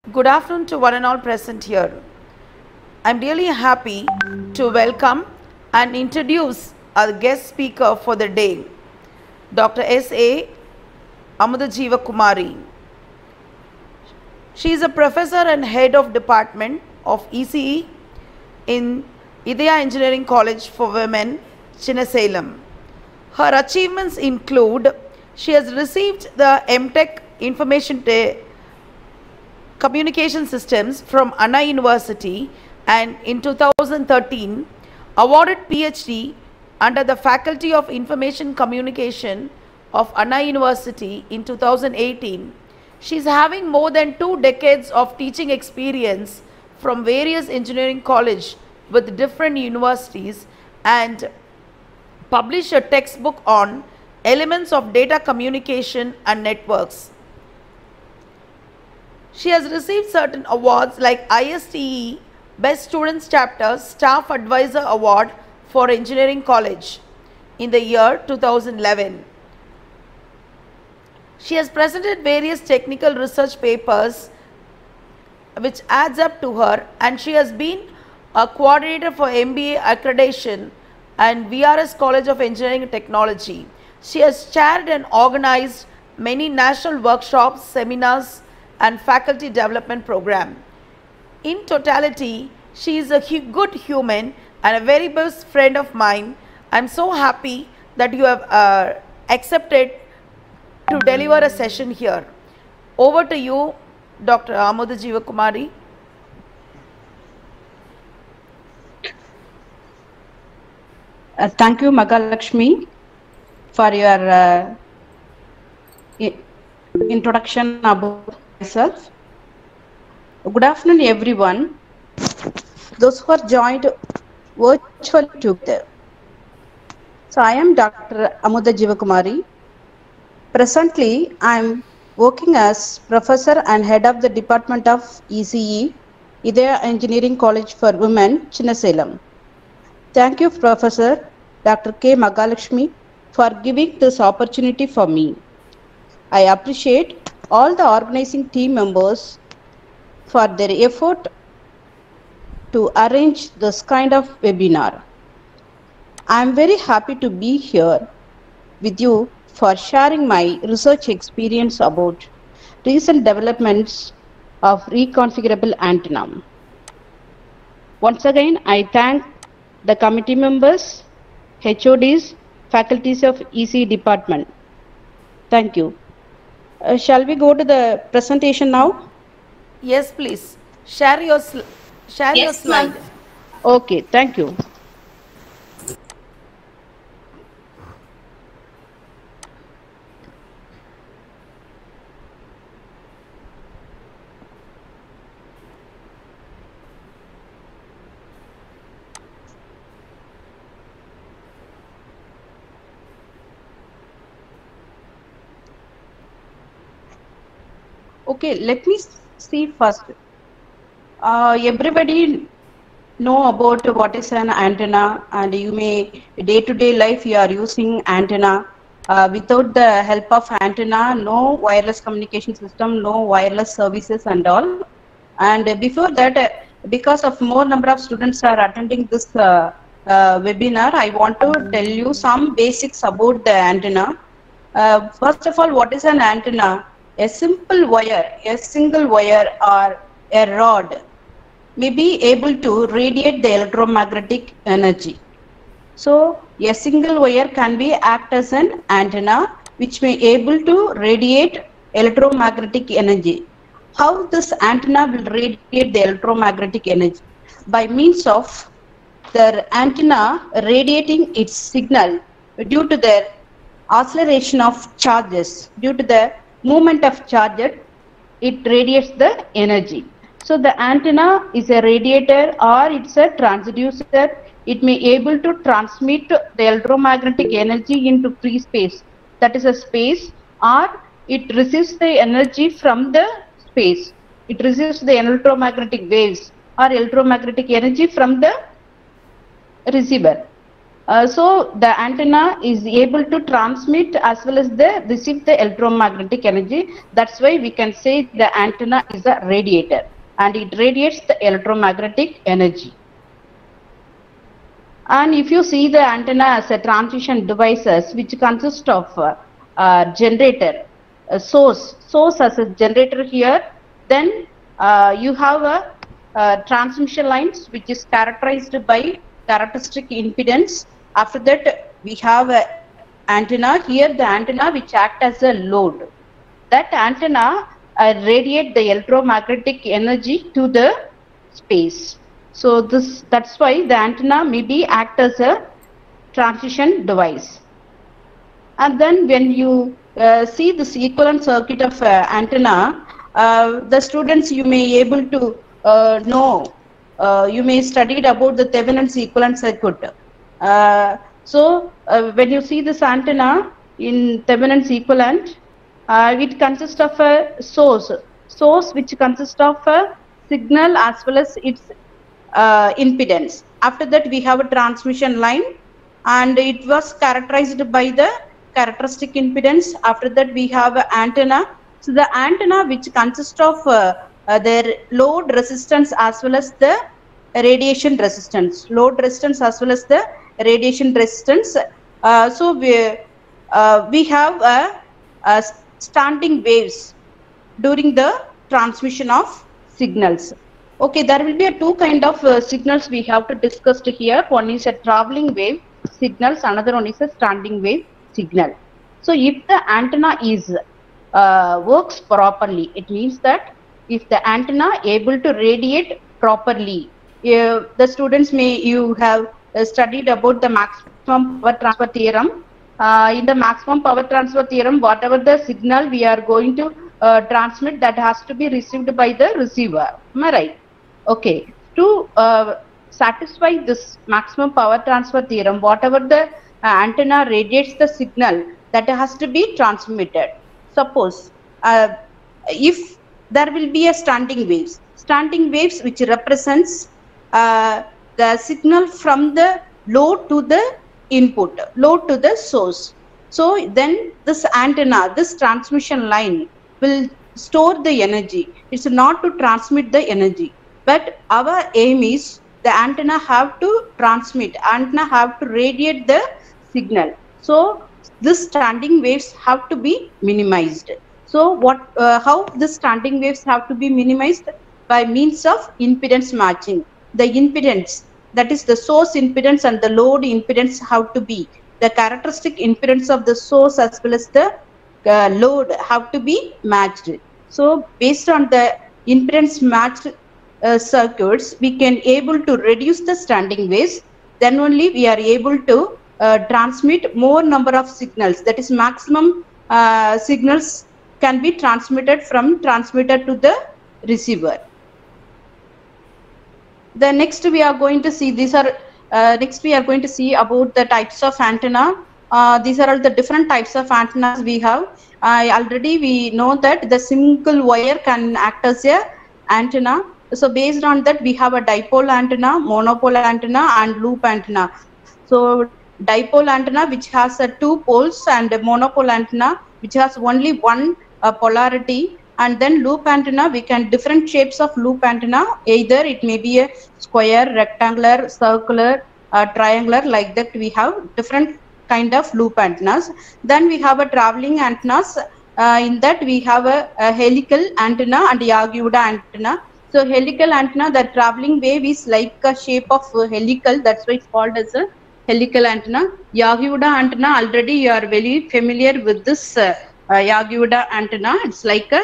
Good afternoon to one and all present here. I'm really happy to welcome and introduce our guest speaker for the day, Dr. S.A. Amudajiva Kumari. She is a professor and head of department of ECE in Idaya Engineering College for Women, Chinasalem. Her achievements include she has received the MTech Information Communication Systems from Anna University and in 2013 awarded PhD under the Faculty of Information Communication of Anna University in 2018. She is having more than 2 decades of teaching experience from various engineering colleges with different universities and published a textbook on elements of data communication and networks. She has received certain awards like ISTE Best Students Chapter Staff Advisor Award for Engineering College in the year 2011. She has presented various technical research papers which adds up to her, and she has been a coordinator for MBA accreditation and VRS College of Engineering and Technology. She has chaired and organized many national workshops, seminars and faculty development program. In totality, she is a good human and a very best friend of mine. I'm so happy that you have accepted to deliver a session here. Over to you, Dr. Amudajiva Kumari. Thank you, Magalakshmi, for your introduction about myself. Good afternoon, everyone. Those who are joined virtually together. So, I am Dr. Amudajiva Kumari. Presently, I am working as professor and head of the Department of ECE, Idaya Engineering College for Women, Chinasalem. Thank you, Professor Dr. K. Magalakshmi, for giving this opportunity for me. I appreciate all the organizing team members for their effort to arrange this kind of webinar. I am very happy to be here with you for sharing my research experience about recent developments of reconfigurable antenna. Once again, I thank the committee members, HODs, faculties of EC department. Thank you. Shall we go to the presentation now? Yes, please. Share your slide. Okay, thank you. Okay, let me see first. Everybody know about what is an antenna, and you may day-to-day life you are using antenna. Without the help of antenna, no wireless communication system, no wireless services and all. And before that, because of more number of students are attending this webinar, I want to tell you some basics about the antenna. First of all, what is an antenna? A simple wire, a single wire or a rod may be able to radiate the electromagnetic energy. So a single wire can be act as an antenna which may able to radiate electromagnetic energy. How this antenna will radiate the electromagnetic energy? By means of the antenna radiating its signal due to the acceleration of charges, due to the movement of charges, it radiates the energy. So the antenna is a radiator or it's a transducer. It may able to transmit the electromagnetic energy into free space, that is a space, or it receives the energy from the space. It receives the electromagnetic waves or electromagnetic energy from the receiver. So the antenna is able to transmit as well as receive the electromagnetic energy. That's why we can say the antenna is a radiator and it radiates the electromagnetic energy. And if you see the antenna as a transmission devices which consist of generator, source as a generator here, then you have a transmission lines which is characterized by characteristic impedance. After that we have a antenna here, the antenna which act as a load. That antenna radiate the electromagnetic energy to the space. So that's why the antenna may be act as a transition device. And then when you see this equivalent circuit of antenna, the students, you may able to know, you may studied about the Thevenin's equivalent circuit. So when you see this antenna in Thevenin's equivalent, it consists of a source which consists of a signal as well as its impedance. After that we have a transmission line and it was characterized by the characteristic impedance. After that we have an antenna. So the antenna which consists of their load resistance as well as the radiation resistance, the radiation resistance. So we have a standing waves during the transmission of signals. Okay, there will be two kind of signals we have to discuss here. One is a traveling wave signals, another one is a standing wave signal. So if the antenna is works properly, it means that if the antenna able to radiate properly, the students you have studied about the maximum power transfer theorem. In the maximum power transfer theorem, whatever the signal we are going to transmit, that has to be received by the receiver. Am I right? Okay. To satisfy this maximum power transfer theorem, whatever the antenna radiates the signal, that has to be transmitted. Suppose if there will be a standing waves which represents the signal from the load to the input, load to the source. So then this antenna, this transmission line will store the energy. It's not to transmit the energy, but our aim is the antenna have to transmit, antenna have to radiate the signal. So this standing waves have to be minimized. So how this standing waves have to be minimized? By means of impedance matching. The impedance, that is the source impedance and the load impedance, have to be the characteristic impedance of the source as well as the load have to be matched. So based on the impedance matched circuits, we can able to reduce the standing waves. Then only we are able to transmit more number of signals, that is maximum signals can be transmitted from transmitter to the receiver. The next we are going to see, these are next we are going to see about the types of antenna. These are all the different types of antennas we have. Already we know that the single wire can act as a antenna. So based on that we have a dipole antenna, monopole antenna and loop antenna. So dipole antenna which has two poles and a monopole antenna which has only one polarity. And then loop antenna, we can different shapes of loop antenna, either it may be a square, rectangular, circular, triangular, like that we have different kind of loop antennas. Then we have a traveling antennas, in that we have a helical antenna and Yagi-Uda antenna. So helical antenna, the traveling wave is like a shape of helical, that's why it's called as a helical antenna. Yagi-Uda antenna, already you are very familiar with this Yagi-Uda antenna, it's like a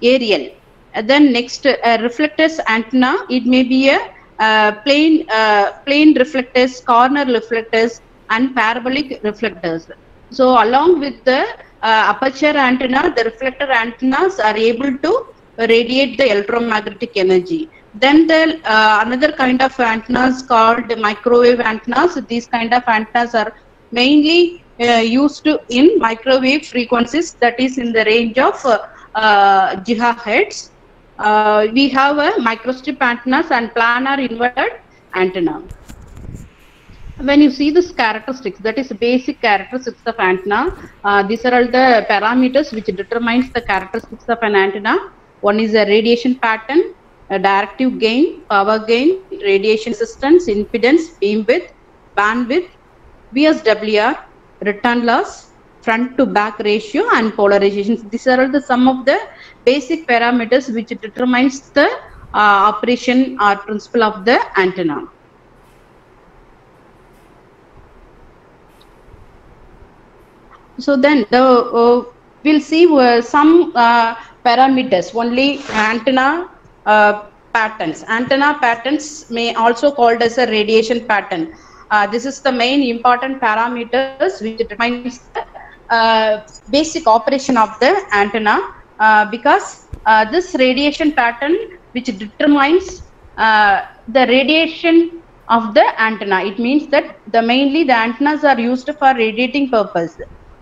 aerial. Then next reflectors antenna, it may be a plane reflectors, corner reflectors and parabolic reflectors. So along with the aperture antenna, the reflector antennas are able to radiate the electromagnetic energy. Then the another kind of antennas called microwave antennas. These kind of antennas are mainly used in microwave frequencies, that is in the range of gigahertz. We have a microstrip antennas and planar inverted antenna. When you see this characteristics, that is basic characteristics of antenna, these are all the parameters which determines the characteristics of an antenna. One is a radiation pattern, a directive gain, power gain, radiation resistance, impedance, beam width, bandwidth, VSWR, return loss, front to back ratio, and polarizations. These are all the some of the basic parameters which determines the operation or principle of the antenna. So then we'll see some parameters, only antenna patterns. Antenna patterns may also called as a radiation pattern. This is the main important parameters which determines the basic operation of the antenna, because this radiation pattern which determines the radiation of the antenna. It means that mainly the antennas are used for radiating purpose.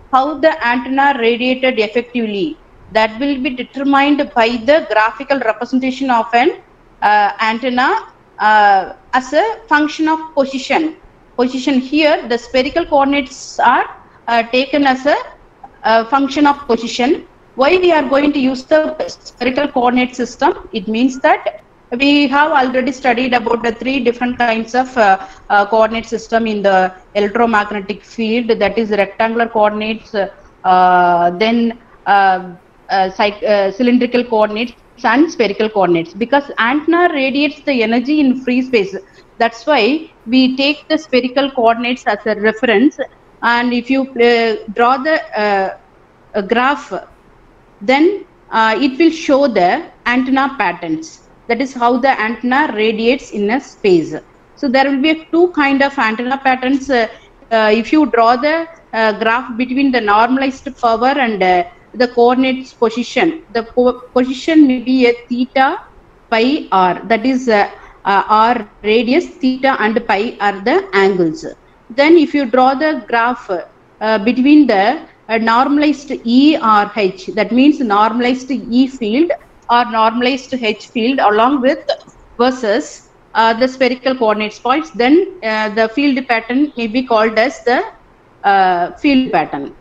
How the antenna radiated effectively, that will be determined by the graphical representation of an antenna as a function of position. Position here, the spherical coordinates are taken as a function of position. Why we are going to use the spherical coordinate system? It means that we have already studied about the 3 different kinds of coordinate system in the electromagnetic field, that is rectangular coordinates, then cylindrical coordinates and spherical coordinates. Because antenna radiates the energy in free space, that's why we take the spherical coordinates as a reference. And if you draw the graph, then it will show the antenna patterns. That is how the antenna radiates in a space. So there will be 2 kind of antenna patterns. If you draw the graph between the normalized power and the coordinates position, the position may be a theta, pi, r. That is r radius, theta and pi are the angles. Then if you draw the graph between the normalized E or H, that means normalized E field or normalized H field along with versus the spherical coordinates points, then the field pattern may be called as the field pattern.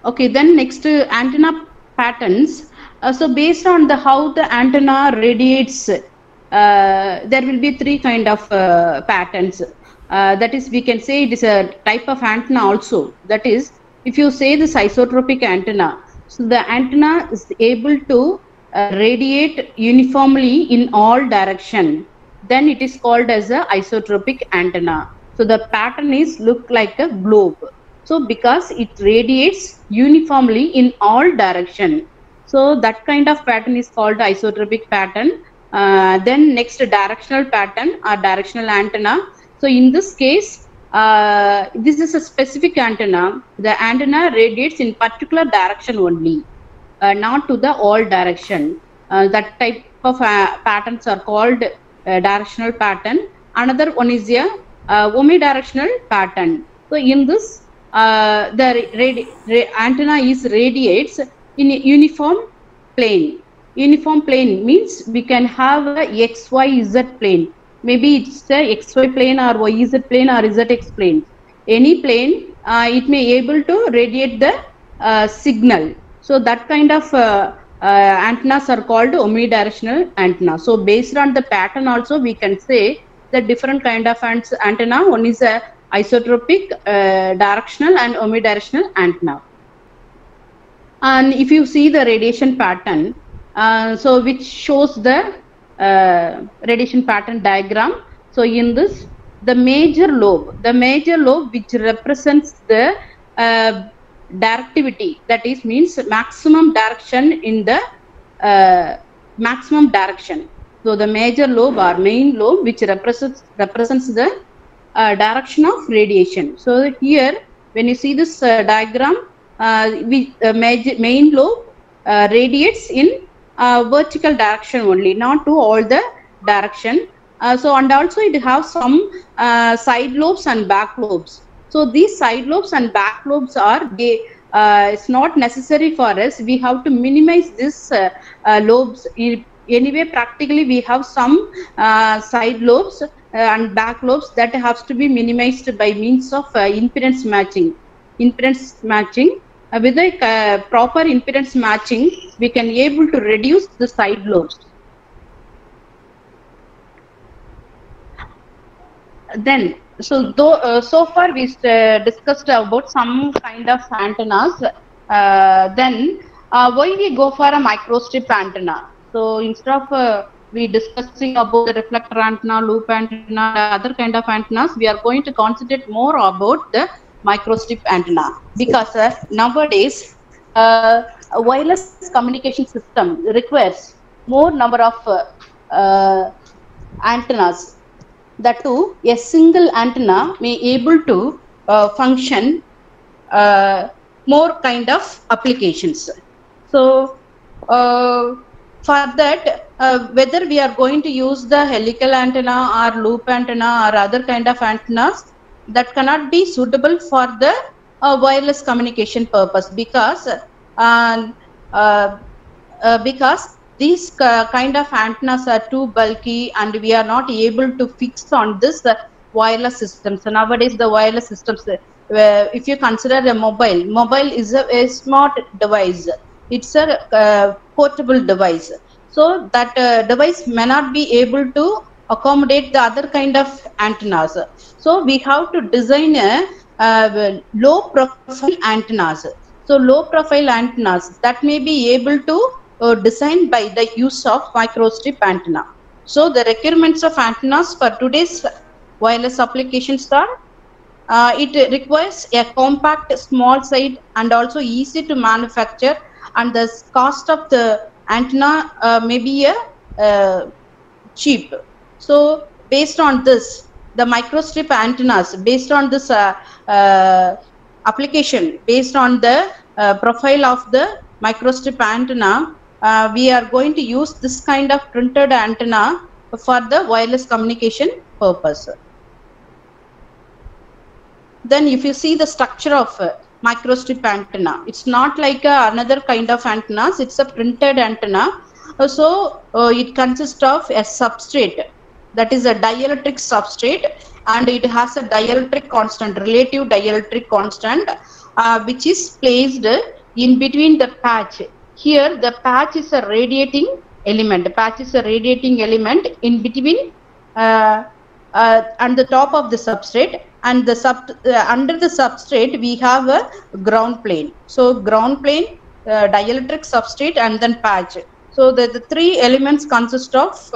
Okay, then next antenna patterns. So based on the how the antenna radiates, there will be 3 kind of patterns. That is, we can say it is a type of antenna also. That is, if you say this isotropic antenna, so the antenna is able to radiate uniformly in all direction, then it is called as a isotropic antenna. So the pattern is look like a globe. So because it radiates uniformly in all direction, so that kind of pattern is called isotropic pattern. Then next, directional pattern or directional antenna. So in this case, this is a specific antenna. The antenna radiates in particular direction only, not to the all direction. That type of patterns are called directional pattern. Another one is a omnidirectional pattern. So in this, the antenna is radiates in a uniform plane. Uniform plane means we can have a x, y, z plane. Maybe it's a xy plane or yz plane or zx plane. Any plane, it may able to radiate the signal. So that kind of antennas are called omnidirectional antenna. So based on the pattern also, we can say the different kind of antenna. One is a isotropic, directional and omnidirectional antenna. And if you see the radiation pattern, so which shows the radiation pattern diagram. So in this, the major lobe which represents the directivity, that is means maximum direction in the maximum direction. So the major lobe or main lobe which represents the direction of radiation. So here when you see this diagram, main lobe radiates in vertical direction only, not to all the direction. So and also it has some side lobes and back lobes. So these side lobes and back lobes are it's not necessary for us. We have to minimize this lobes. Anyway, practically we have some side lobes and back lobes, that has to be minimized by means of impedance matching. With a proper impedance matching, we can able to reduce the side lobes. Then, so so far we discussed about some kind of antennas. Then why we go for a microstrip antenna? So instead of we discussing about the reflector antenna, loop antenna, other kind of antennas, we are going to concentrate more about the microstrip antenna, because nowadays a wireless communication system requires more number of antennas. That too, a single antenna may able to function more kind of applications. So for that, whether we are going to use the helical antenna or loop antenna or other kind of antennas, that cannot be suitable for the wireless communication purpose, because these kind of antennas are too bulky and we are not able to fix on this wireless systems. So nowadays the wireless systems, if you consider a mobile is a smart device. It's a portable device. So that device may not be able to accommodate the other kind of antennas. So we have to design a low profile antennas. So low profile antennas that may be able to designed by the use of microstrip antenna. So the requirements of antennas for today's wireless applications are it requires a compact, small size and also easy to manufacture, and the cost of the antenna may be cheap. So based on this, the microstrip antennas, based on this application, based on the profile of the microstrip antenna, we are going to use this kind of printed antenna for the wireless communication purpose. Then if you see the structure of microstrip antenna, it's not like another kind of antennas, it's a printed antenna. So it consists of a substrate, that is a dielectric substrate, and it has a dielectric constant, relative dielectric constant, which is placed in between the patch. Here the patch is a radiating element. Patch is a radiating element in between on the top of the substrate, and the under the substrate we have a ground plane. So ground plane, dielectric substrate, and then patch. So the three elements consist of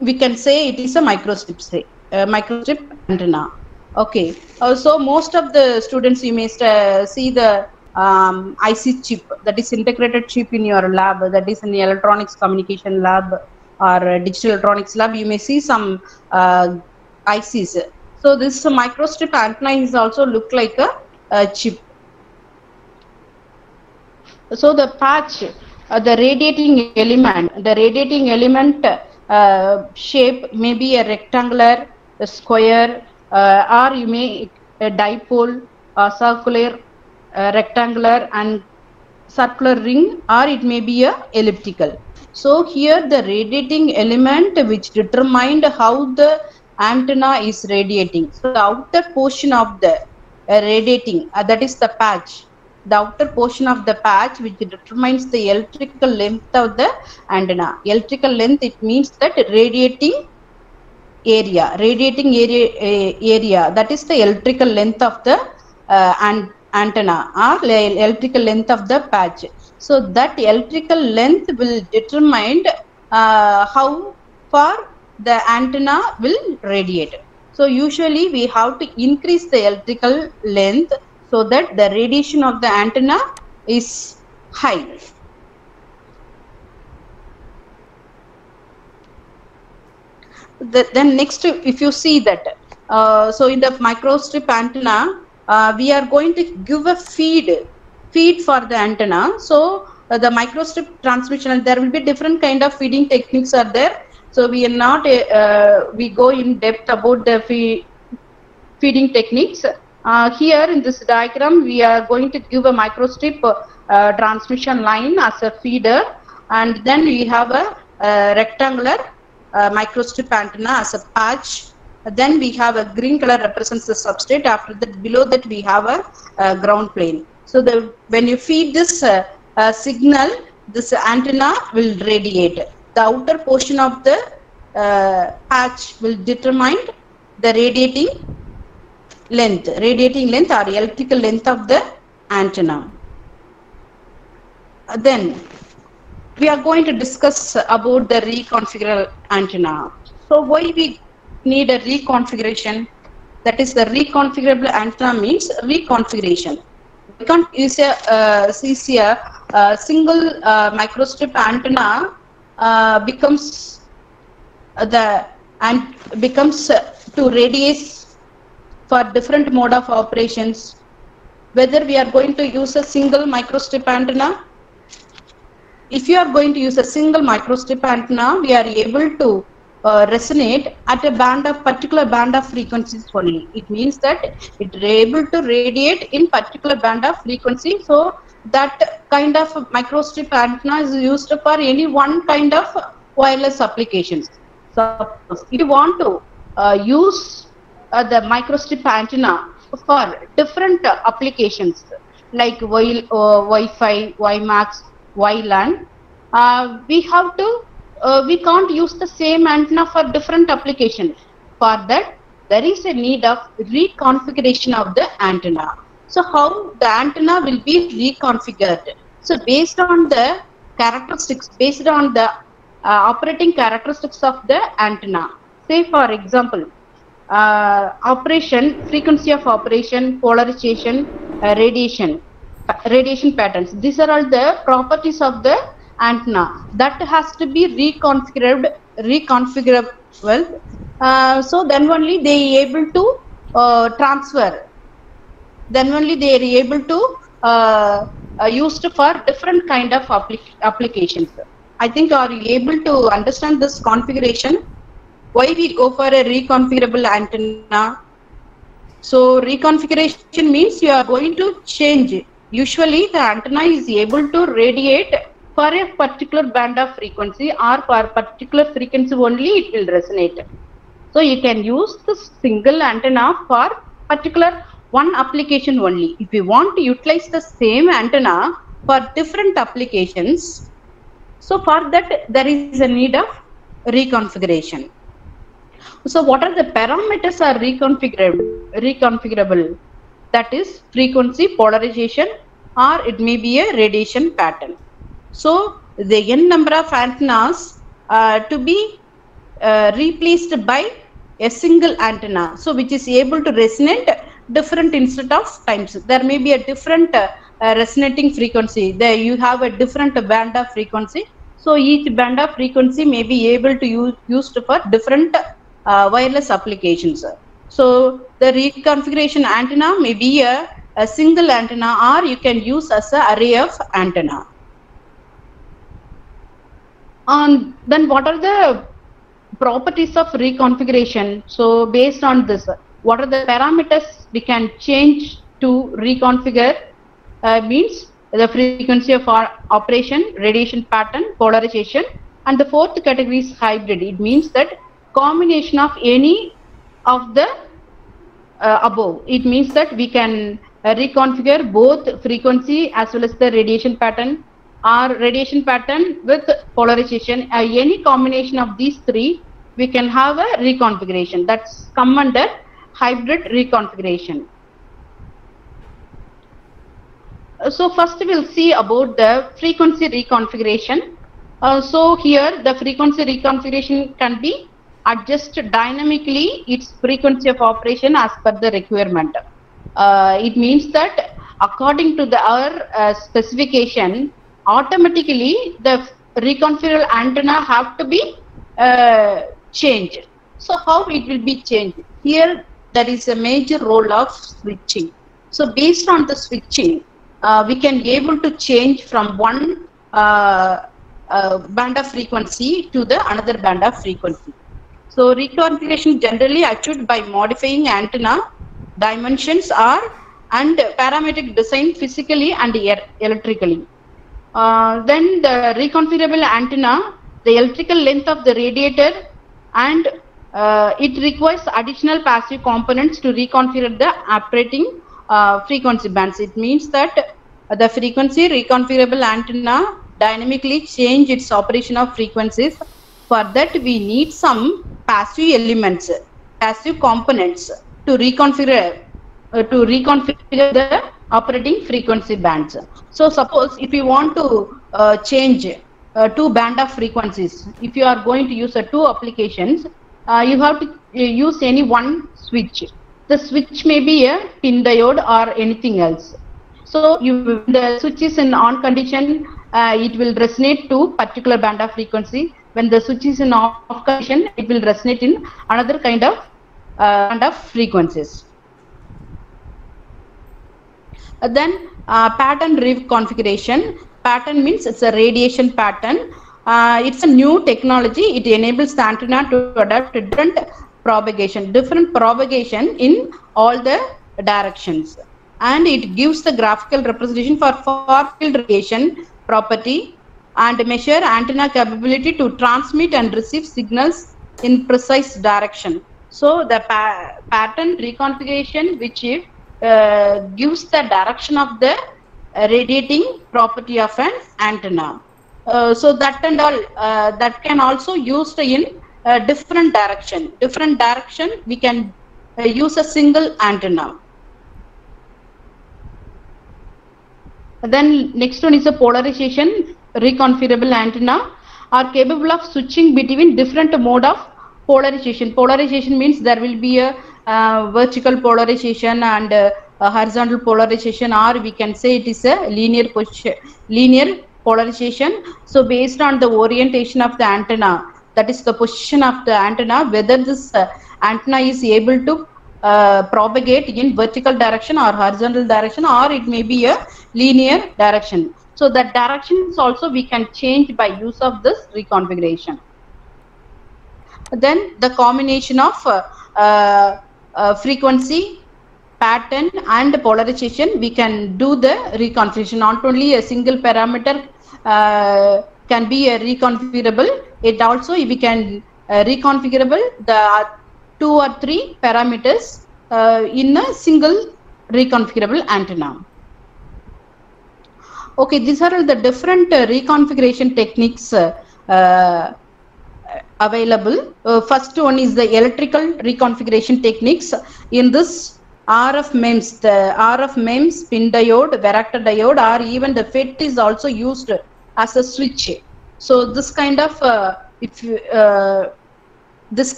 we can say it is a microstrip antenna. Okay. So most of the students, you may see the IC chip, that is integrated chip in your lab, that is in the electronics communication lab or digital electronics lab. You may see some ICs. So this microstrip antenna is also look like a chip. So the patch, the radiating element shape may be a rectangular, a square, or you may a dipole, circular, rectangular and circular ring, or it may be a elliptical. So here the radiating element which determined how the antenna is radiating. So the outer portion of the radiating, that is the patch. The outer portion of the patch which determines the electrical length of the antenna. Electrical length, it means that radiating area, that is the electrical length of the antenna or electrical length of the patch. So that electrical length will determine how far the antenna will radiate. So usually we have to increase the electrical length so that the radiation of the antenna is high. Then next, if you see that, so in the microstrip antenna, we are going to give a feed for the antenna. So the microstrip transmission, there will be different kind of feeding techniques are there. So we are not we go in depth about the feeding techniques. Here in this diagram, we are going to give a microstrip transmission line as a feeder, and then we have a rectangular microstrip antenna as a patch. Then we have a green color represents the substrate. After that, below that we have a ground plane. So when you feed this signal, this antenna will radiate. The outer portion of the patch will determine the radiating length or electrical length of the antenna. Then we are going to discuss about the reconfigurable antenna. So why we need a reconfiguration? That is, the reconfigurable antenna means reconfiguration. We can't use a single microstrip antenna becomes to radiate for different mode of operations. Whether we are going to use a single microstrip antenna. If you are going to use a single microstrip antenna, we are able to resonate at a particular band of frequencies only. It means that it is able to radiate in particular band of frequency. So that kind of microstrip antenna is used for any one kind of wireless applications. So if you want to use the microstrip antenna for different applications like Wi-Fi, WiMAX, WLAN, we can't use the same antenna for different applications. For that, there is a need of reconfiguration of the antenna. So how the antenna will be reconfigured? So based on the characteristics, based on the operating characteristics of the antenna. Say for example, frequency of operation, polarization, radiation patterns. These are all the properties of the antenna that has to be reconfigurable. So then only they are able to transfer. Then only they are able to used for different kind of applications. I think are you able to understand this configuration? Why we go for a reconfigurable antenna? So reconfiguration means you are going to change. Usually the antenna is able to radiate for a particular band of frequency, or for particular frequency only it will resonate. So you can use the single antenna for particular one application only. If you want to utilize the same antenna for different applications, so for that there is a need of reconfiguration. So what are the parameters are reconfigurable? That is frequency, polarization, or it may be a radiation pattern. So the n number of antennas to be replaced by a single antenna, so which is able to resonate different instead of times. There may be a different resonating frequency. There you have a different band of frequency. So each band of frequency may be able to used for different wireless applications. So the reconfiguration antenna may be a single antenna, or you can use as an array of antenna. Then what are the properties of reconfiguration? So based on this, what are the parameters we can change to reconfigure? Means the frequency of operation, radiation pattern, polarization, and the fourth category is hybrid. It means that combination of any of the above. It means that we can reconfigure both frequency as well as the radiation pattern, or radiation pattern with polarization. Any combination of these three, we can have a reconfiguration. That's come under hybrid reconfiguration. So first we'll see about the frequency reconfiguration. So here the frequency reconfiguration can be adjusted dynamically its frequency of operation as per the requirement. It means that according to our specification, automatically the reconfigurable antenna have to be changed. So how it will be changed? Here there is a major role of switching. So based on the switching, we can be able to change from one band of frequency to the another band of frequency. So reconfiguration generally achieved by modifying antenna dimensions and parametric design physically and electrically. Then the reconfigurable antenna, the electrical length of the radiator and it requires additional passive components to reconfigure the operating frequency bands. It means that the frequency reconfigurable antenna dynamically change its operation of frequencies. For that, we need some passive elements, passive components to reconfigure the operating frequency bands. So suppose if you want to change two band of frequencies, if you are going to use two applications, you have to use any one switch. The switch may be a pin diode or anything else. So the switch is in on condition, it will resonate to particular band of frequency. When the switch is in off condition, it will resonate in another kind of band of frequencies. Then pattern reconfiguration. Pattern means it's a radiation pattern. It's a new technology. It enables the antenna to adapt to different propagation in all the directions, and it gives the graphical representation for far field radiation property and measure antenna capability to transmit and receive signals in precise direction. So the pattern reconfiguration, which gives the direction of the radiating property of an antenna. So that and all that can also used in different direction. Different direction we can use a single antenna. Then next one is a polarization. Reconfigurable antenna are capable of switching between different mode of polarization. Polarization means there will be a vertical polarization and a horizontal polarization, or we can say it is a linear polarization. So based on the orientation of the antenna, that is the position of the antenna, whether this antenna is able to propagate in vertical direction or horizontal direction, or it may be a linear direction. So that directions also we can change by use of this reconfiguration. Then the combination of frequency, pattern and polarization, we can do the reconfiguration. Not only a single parameter can be reconfigurable, it also we can reconfigurable the 2 or 3 parameters in a single reconfigurable antenna. Okay, these are all the different reconfiguration techniques available. First one is the electrical reconfiguration techniques. In this, RF MEMS, the RF MEMS, pin diode, varactor diode, or even the FET is also used as a switch. So this kind of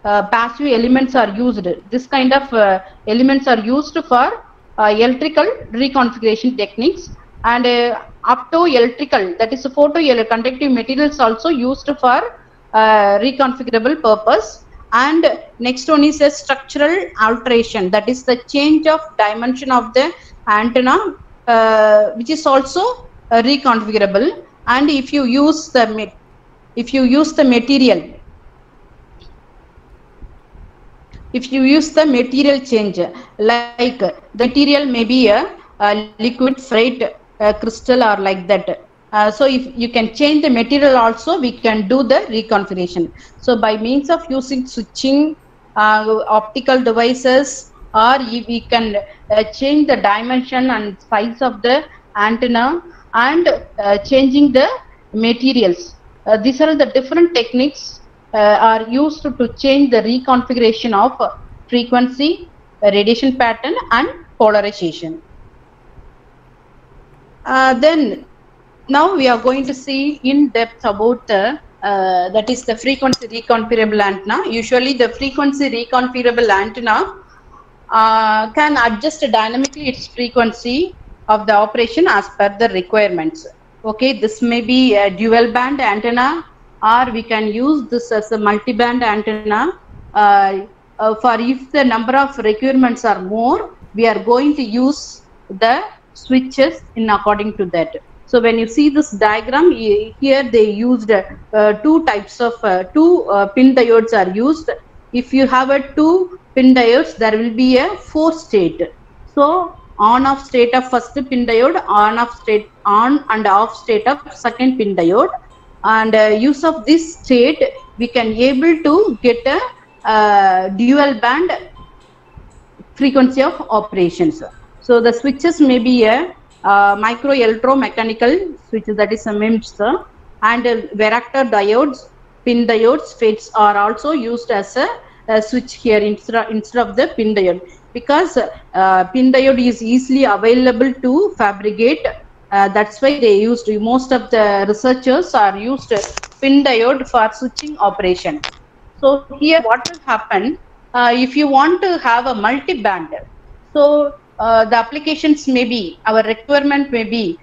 passive elements are used. This kind of elements are used for electrical reconfiguration techniques, and optoelectrical, that is photoconductive materials also used for reconfigurable purpose. And next one is a structural alteration, that is the change of dimension of the antenna, which is also reconfigurable. And if you use the material change, like the material may be a liquid, freight, crystal, or like that. So if you can change the material also, we can do the reconfiguration. So by means of using switching, optical devices, or we can change the dimension and size of the antenna, and changing the materials. These are the different techniques are used to change the reconfiguration of frequency, radiation pattern and polarization. Then now we are going to see in depth about the that is the frequency reconfigurable antenna. Usually the frequency reconfigurable antenna can adjust dynamically its frequency of the operation as per the requirements. Okay, this may be a dual band antenna, or we can use this as a multi-band antenna. For if the number of requirements are more, we are going to use the switches in according to that. So when you see this diagram, here they used two types of pin diodes are used. If you have a 2 pin diodes, there will be a 4 state. So on-off state of first pin diode, on and off state of second pin diode. and use of this state we can able to get a dual band frequency of operations. So the switches may be a micro electromechanical switches, that is a MEMS, and varactor diodes, pin diodes, FETs are also used as a switch here instead of the pin diode, because pin diode is easily available to fabricate. That's why they used, most of the researchers are used pin diode for switching operation. So here what will happen, if you want to have a multi-band, so the applications may be, our requirement may be,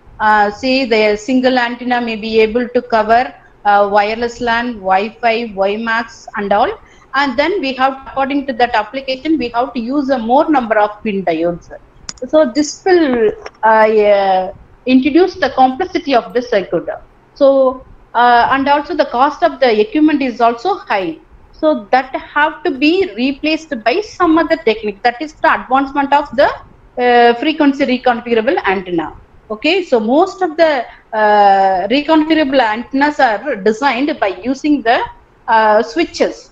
say the single antenna may be able to cover wireless LAN, Wi-Fi, WiMAX and all, and then we have, according to that application, we have to use a more number of pin diodes. So this will introduce the complexity of the circuit. So and also the cost of the equipment is also high. So that have to be replaced by some other technique. That is the advancement of the frequency reconfigurable antenna. Okay, so most of the reconfigurable antennas are designed by using the switches.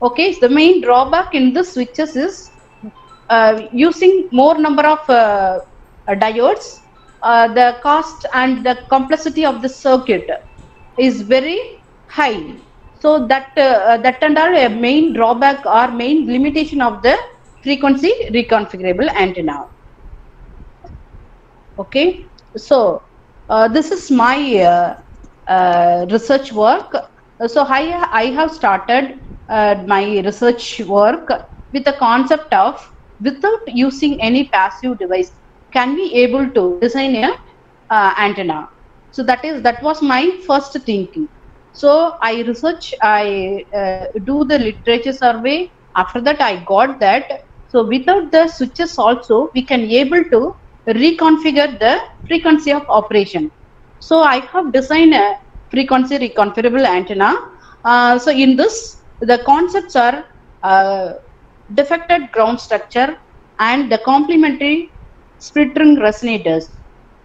Okay, so the main drawback in the switches is using more number of diodes. The cost and the complexity of the circuit is very high. So that that and all a main drawback or main limitation of the frequency reconfigurable antenna. Okay, so this is my research work. So I have started my research work with the concept of, without using any passive device, can we able to design a antenna? So that was my first thinking. So I research, I do the literature survey. After that, I got that. So without the switches also, we can able to reconfigure the frequency of operation. So I have designed a frequency reconfigurable antenna. So in this, the concepts are defected ground structure and the complementary split ring resonators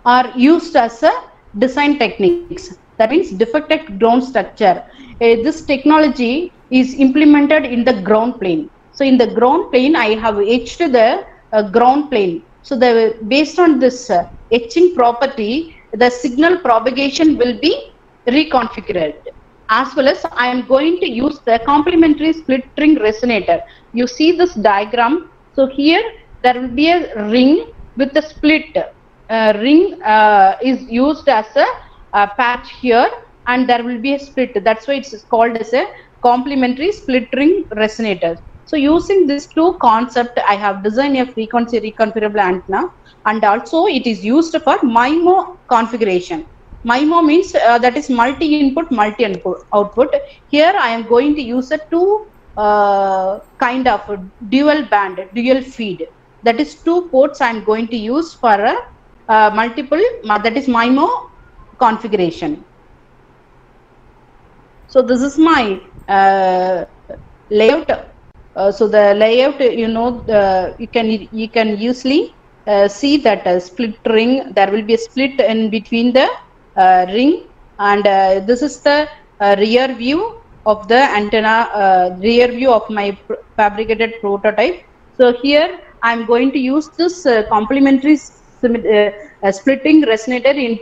are used as a design techniques. That means defected ground structure. This technology is implemented in the ground plane. So in the ground plane, I have etched the ground plane. So based on this etching property, the signal propagation will be reconfigured. As well as I am going to use the complementary split ring resonator. You see this diagram. So here there will be a ring with a split. Ring is used as a patch here, and there will be a split. That's why it's called as a complementary split ring resonator. So using these two concepts, I have designed a frequency reconfigurable antenna, and also it is used for MIMO configuration. MIMO means that is multi-input, multi-output. Here I am going to use a two kind of dual band, dual feed. That is two ports I am going to use for a multiple, that is MIMO configuration. So this is my layout. So the layout, you know, you can usually see that split ring. There will be a split in between the ring, and this is the rear view of the antenna, rear view of my fabricated prototype. So here I am going to use this complementary splitting resonator in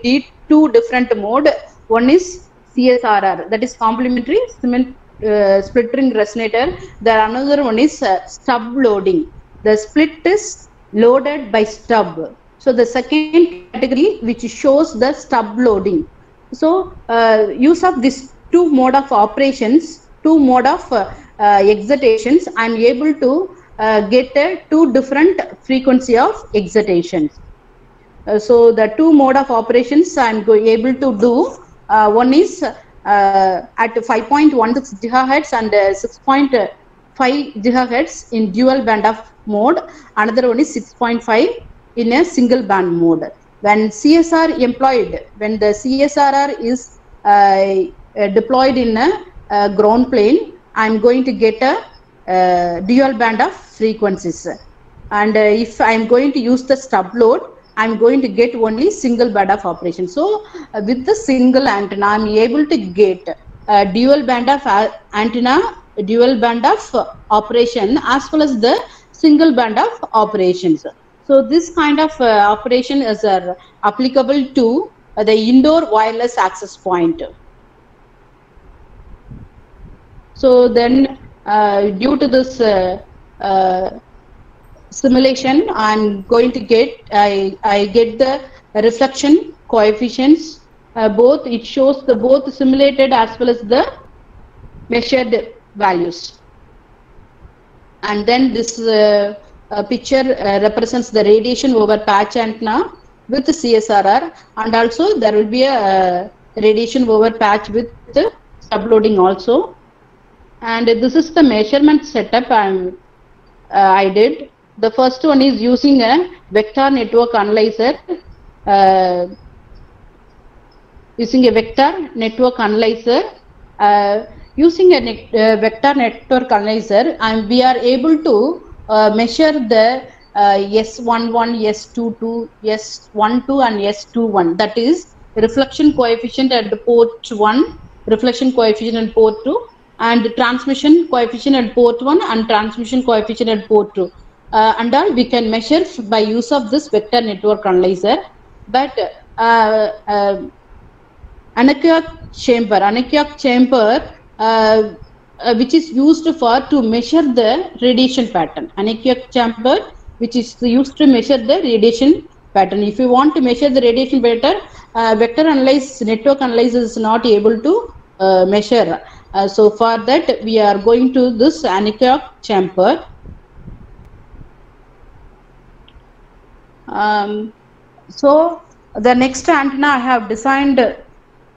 two different mode. One is CSRR, that is complementary split ring resonator. The another one is stub loading. The split is loaded by stub. So the second category which shows the stub loading. So use of this two mode of operations, two mode of excitations, I am able to get two different frequency of excitations. So the two mode of operations I am able to do. One is at 5.16 GHz and 6.5 GHz in dual band of mode. Another one is 6.5 in a single band mode. When CSR employed, when the CSRR is deployed in a ground plane, I am going to get a dual band of frequencies. And if I am going to use the stub load, I'm going to get only single band of operation. So with the single antenna, I'm able to get dual band of antenna, dual band of operation, as well as the single band of operations. So this kind of operation is applicable to the indoor wireless access point. So then due to this simulation, I'm going to get, I get the reflection coefficients, both, it shows the both simulated as well as the measured values. And then this picture represents the radiation over patch antenna with CSRR, and also there will be a radiation over patch with subloading also. And this is the measurement setup I did. The first one is using a vector network analyzer. Using a vector network analyzer, using a vector network analyzer, and we are able to measure the S11, S22, S12, and S21. That is reflection coefficient at port 1, reflection coefficient at port 2, and transmission coefficient at port 1 and transmission coefficient at port 2. And all we can measure by use of this vector network analyzer. But anechoic chamber, which is used for to measure the radiation pattern. Anechoic chamber, which is used to measure the radiation pattern. If you want to measure the radiation pattern, vector network analyzer is not able to measure. So for that, we are going to this anechoic chamber. So the next antenna I have designed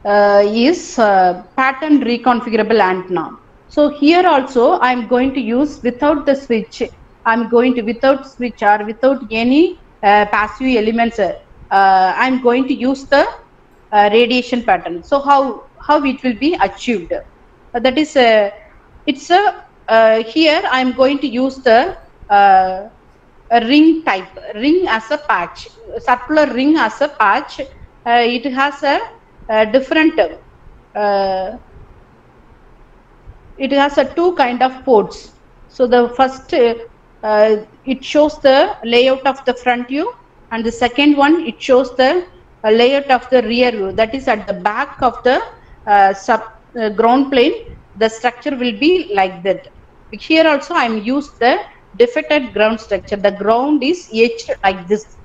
is pattern reconfigurable antenna. So here also I am going to use without the switch. I am going to without switch or without any passive elements. I am going to use the radiation pattern. So how it will be achieved? That is it's a here I am going to use the a ring type, ring as a patch, circular ring as a patch. It has a different, it has a two kind of ports. So the first, it shows the layout of the front view, and the second one, it shows the layout of the rear view. That is at the back of the ground plane, the structure will be like that. Here also I am used the defected ground structure. The ground is etched like this.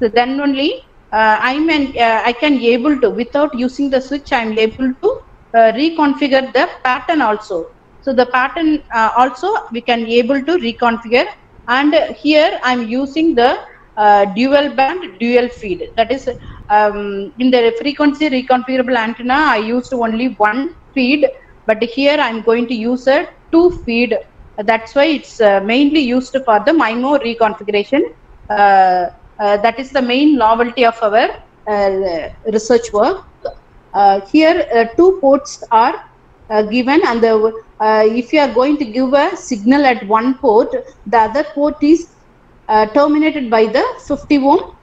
So then only I can able to, without using the switch, I am able to reconfigure the pattern also. So the pattern also we can able to reconfigure. And here I am using the dual band dual feed. That is in the frequency reconfigurable antenna I used only one feed, but here I am going to use a two feed. That's why it's mainly used for the MIMO reconfiguration. That is the main novelty of our research work. Here two ports are given, and if you are going to give a signal at one port, the other port is terminated by the 50 ohm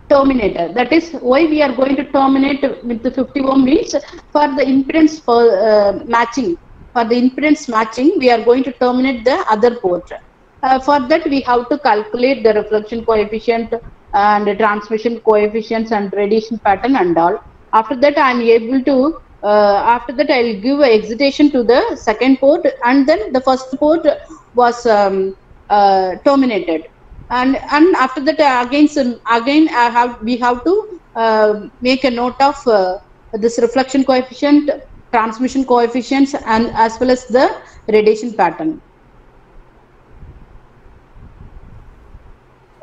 terminator. That is why we are going to terminate with the 50 ohm means for the impedance for matching. For the impedance matching, we are going to terminate the other port. For that, we have to calculate the reflection coefficient and the transmission coefficients and radiation pattern and all. After that, I am able to, after that, I will give a excitation to the second port, and then the first port was terminated. And after that, again we have to make a note of this reflection coefficient, transmission coefficients, and as well as the radiation pattern.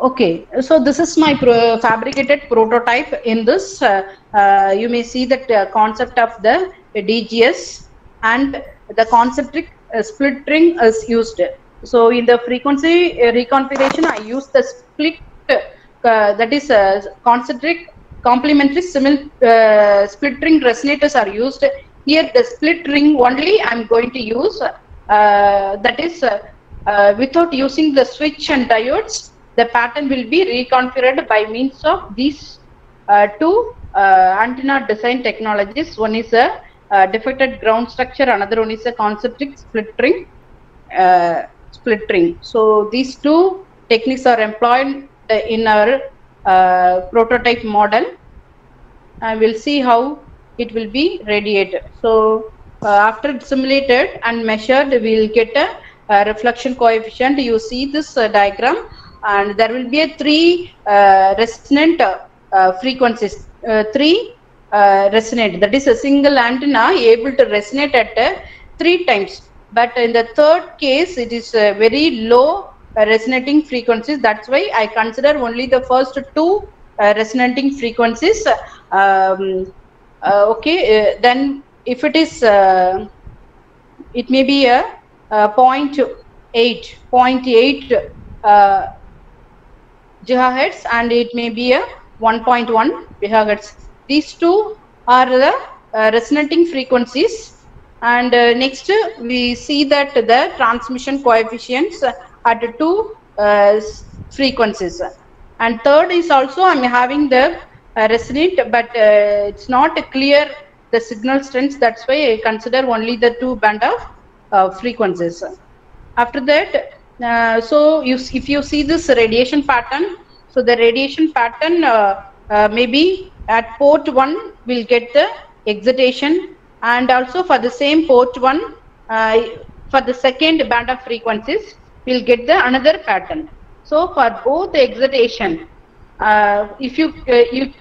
Okay, so this is my fabricated prototype. In this, you may see that concept of the DGS and the concentric split ring is used. So in the frequency reconfiguration, I use the split, that is concentric complementary split ring resonators are used. Here the split ring only I am going to use, that is without using the switch and diodes. the pattern will be reconfigured by means of these two antenna design technologies. One is a defected ground structure, another one is a concentric splittering. So these two techniques are employed in our prototype model, and we'll see how it will be radiated. So after simulated and measured, we'll get a reflection coefficient. You see this diagram, and there will be a three resonant frequencies, three resonate, that is a single antenna able to resonate at 3 times. But in the third case, it is very low resonating frequencies. That's why I consider only the first two resonating frequencies. Then if it is, it may be a 0.8 gigahertz, and it may be a 1.1 gigahertz. These two are the resonating frequencies. And next we see that the transmission coefficients at two frequencies. And third is also I'm having the resonate, but it's not clear the signal strength. That's why I consider only the two band of frequencies. After that, so if you see this radiation pattern, so the radiation pattern maybe at port 1 will get the excitation, and also for the same port 1 for the second band of frequencies we'll get the another pattern. So for both the excitation, if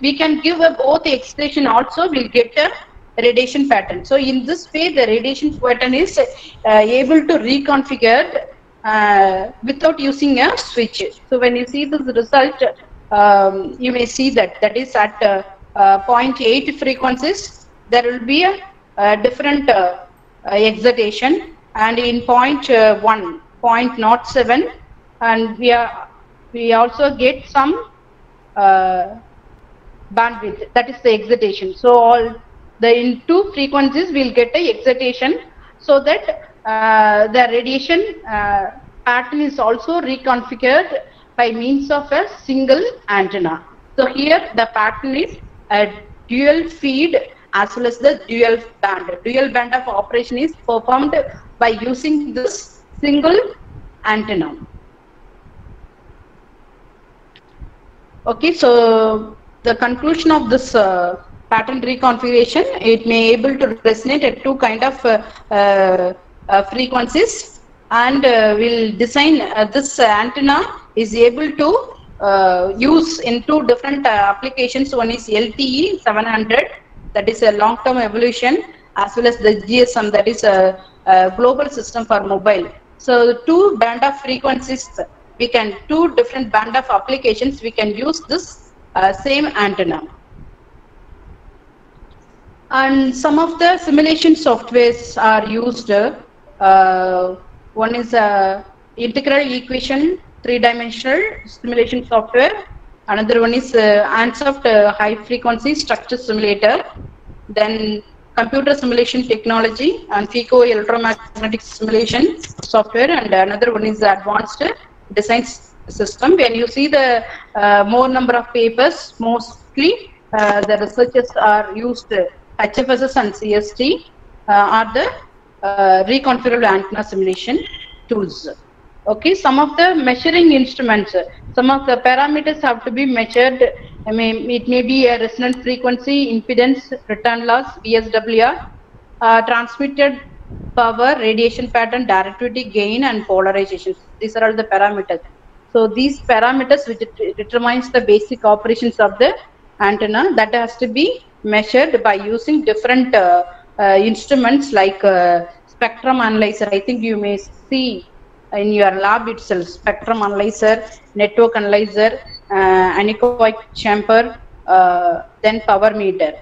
we can give a both excitation also, we'll get a radiation pattern. So in this way the radiation pattern is able to reconfigure without using a switch. So when you see this result, you may see that is at 0.8 frequencies there will be a different excitation, and in 0.1, 0.07, and we also get some bandwidth, that is the excitation. So all in two frequencies we'll get a excitation, so that the radiation pattern is also reconfigured by means of a single antenna. So here the pattern is a dual feed as well as the dual band. Dual band of operation is performed by using this single antenna. Okay, so the conclusion of this pattern reconfiguration, it may able to resonate at two kind of frequencies, and will design this antenna is able to use in two different applications. One is LTE 700, that is a long-term evolution, as well as the GSM, that is a global system for mobile. So the two band of frequencies, we can two different band of applications, we can use this same antenna. And some of the simulation softwares are used. One is integral equation 3-dimensional simulation software. Another one is Ansoft high frequency structure simulator. Then computer simulation technology and FICO electromagnetic simulation software. And another one is advanced design system. When you see the more number of papers, mostly the researchers are used HFSS and CST are the reconfigurable antenna simulation tools. Okay, some of the measuring instruments, some of the parameters have to be measured. I mean, it may be a resonant frequency, impedance, return loss, VSWR, transmitted power, radiation pattern, directivity, gain, and polarization. These are all the parameters. So these parameters which determines the basic operations of the antenna, that has to be measured by using different instruments like spectrum analyzer. I think you may see in your lab itself, spectrum analyzer, network analyzer, anechoic chamber, then power meter.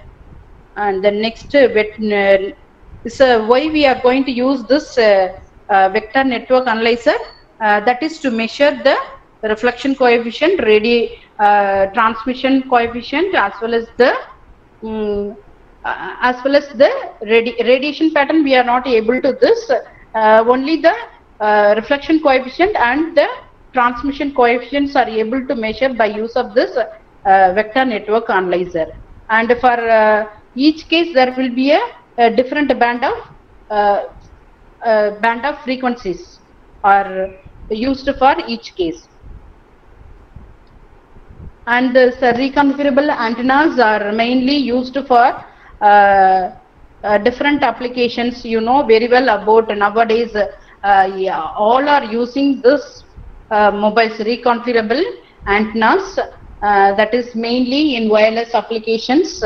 And the next is why we are going to use this vector network analyzer, that is to measure the reflection coefficient, transmission coefficient, as well as the radiation pattern. We are not able to this, only the reflection coefficient and the transmission coefficients are able to measure by use of this vector network analyzer. And for each case, there will be a different band of frequencies are used for each case. And the reconfigurable antennas are mainly used for different applications. You know very well about nowadays. Yeah, all are using this mobiles reconfigurable antennas. That is mainly in wireless applications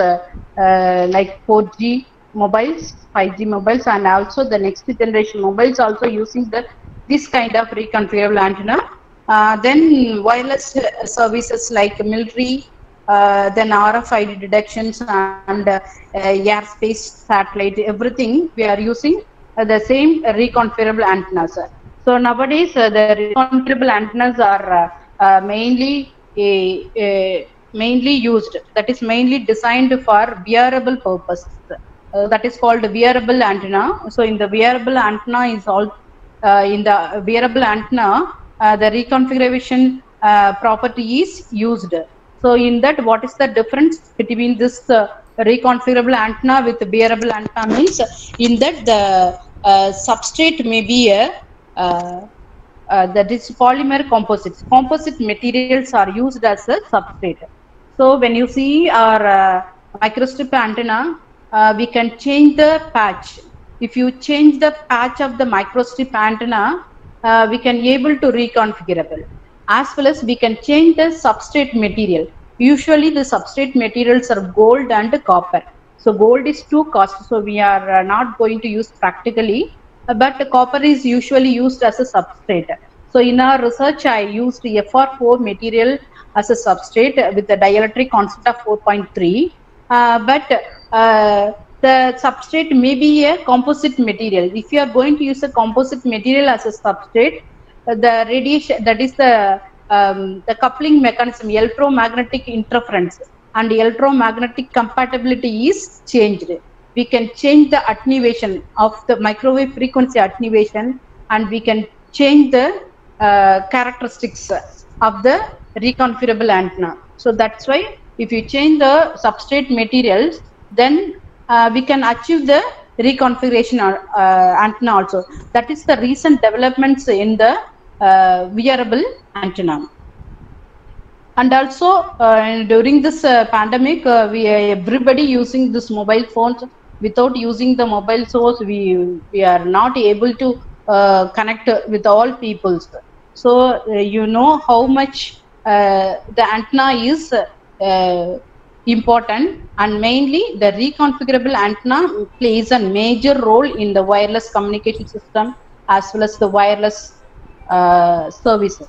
like 4G mobiles, 5G mobiles, and also the next generation mobiles also using this kind of reconfigurable antenna. Then wireless services like military, then RFID detections and airspace satellite, everything we are using the same reconfigurable antennas. So nowadays the reconfigurable antennas are mainly used, that is mainly designed for wearable purpose. That is called wearable antenna. So in the wearable antenna is all in the wearable antenna the reconfiguration property is used. So in that, what is the difference between this reconfigurable antenna with wearable antenna means, in that the substrate may be a that is polymer composites. Composite materials are used as a substrate. So when you see our microstrip antenna, we can change the patch. If you change the patch of the microstrip antenna, we can able to reconfigurable. As well as we can change the substrate material. Usually the substrate materials are gold and copper. So gold is too costly, so we are not going to use practically. But copper is usually used as a substrate. So in our research, I used FR4 material as a substrate with the dielectric constant of 4.3. But the substrate may be a composite material. If you are going to use a composite material as a substrate, the radiation, that is the coupling mechanism, electromagnetic interference and electromagnetic compatibility is changed. We can change the attenuation of the microwave frequency attenuation, and we can change the characteristics of the reconfigurable antenna. So that's why if you change the substrate materials, then we can achieve the reconfiguration antenna also. That is the recent developments in the wearable antenna. And also during this pandemic, everybody using this mobile phones. Without using the mobile source, we are not able to connect with all peoples. So you know how much the antenna is important, and mainly the reconfigurable antenna plays a major role in the wireless communication system as well as the wireless services.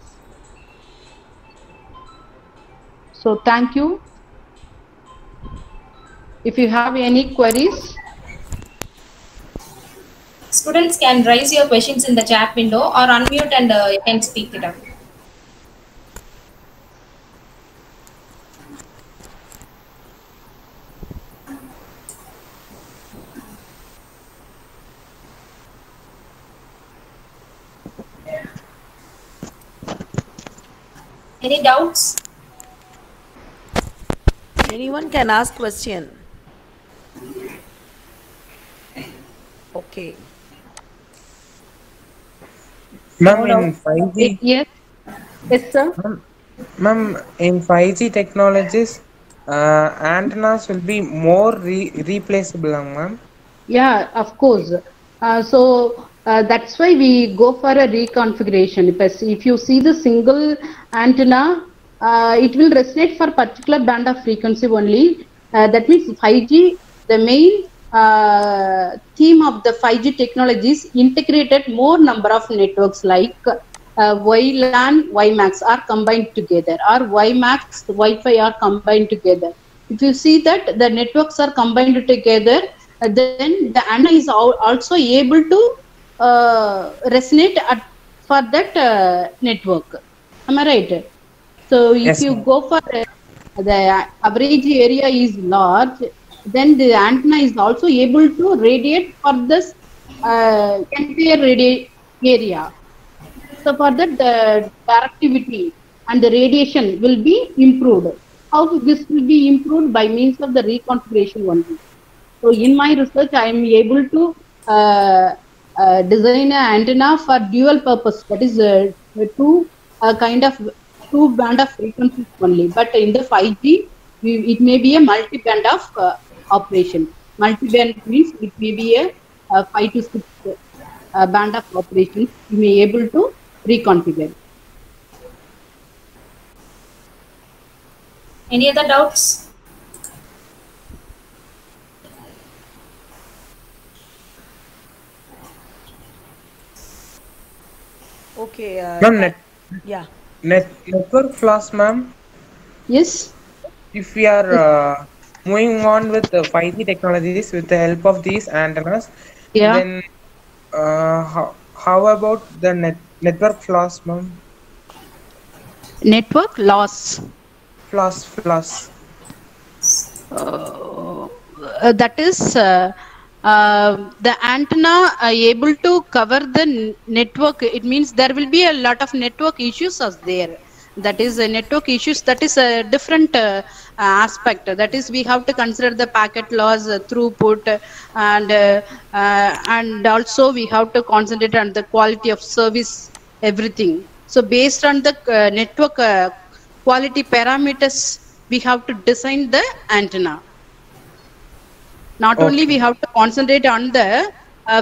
So thank you. If you have any queries, students can raise your questions in the chat window or unmute and you can speak it up. Any doubts? Anyone can ask question. Okay. Ma'am, in 5G, yes, sir. ma'am, in 5G technologies, antennas will be more replaceable, ma'am. Yeah, of course. So that's why we go for a reconfiguration. Because if you see the single antenna, it will resonate for particular band of frequency only. That means 5G, the main theme of the 5G technologies integrated more number of networks like WLAN, WiMAX are combined together, or WiMAX, Wi-Fi are combined together. If you see that the networks are combined together, then the antenna is also able to resonate for that network. Am I right? So if Yes, you ma'am. go for the average area is large, then the antenna is also able to radiate for this entire area. So for that, the directivity and the radiation will be improved. How this will be improved? By means of the reconfiguration only. So in my research, I am able to design an antenna for dual purpose. That is two kind of two band of frequencies only. But in the 5G, it may be a multi-band of operation. Multi-band means it may be a 5 to 6 band of operations. You may able to reconfigure. Any other doubts? Okay. Ma'am, Yeah. network flaws, ma'am. Yes. If we are moving on with the 5G technologies with the help of these antennas, Yeah. then how about the network flaws, ma'am? Network loss. Flaws. That is the antenna able to cover the network. It means there will be a lot of network issues as there. That is network issues. That is a different aspect. That is we have to consider the packet loss, throughput, and also we have to concentrate on the quality of service, everything. So based on the network quality parameters, we have to design the antenna. Not only we have to concentrate on the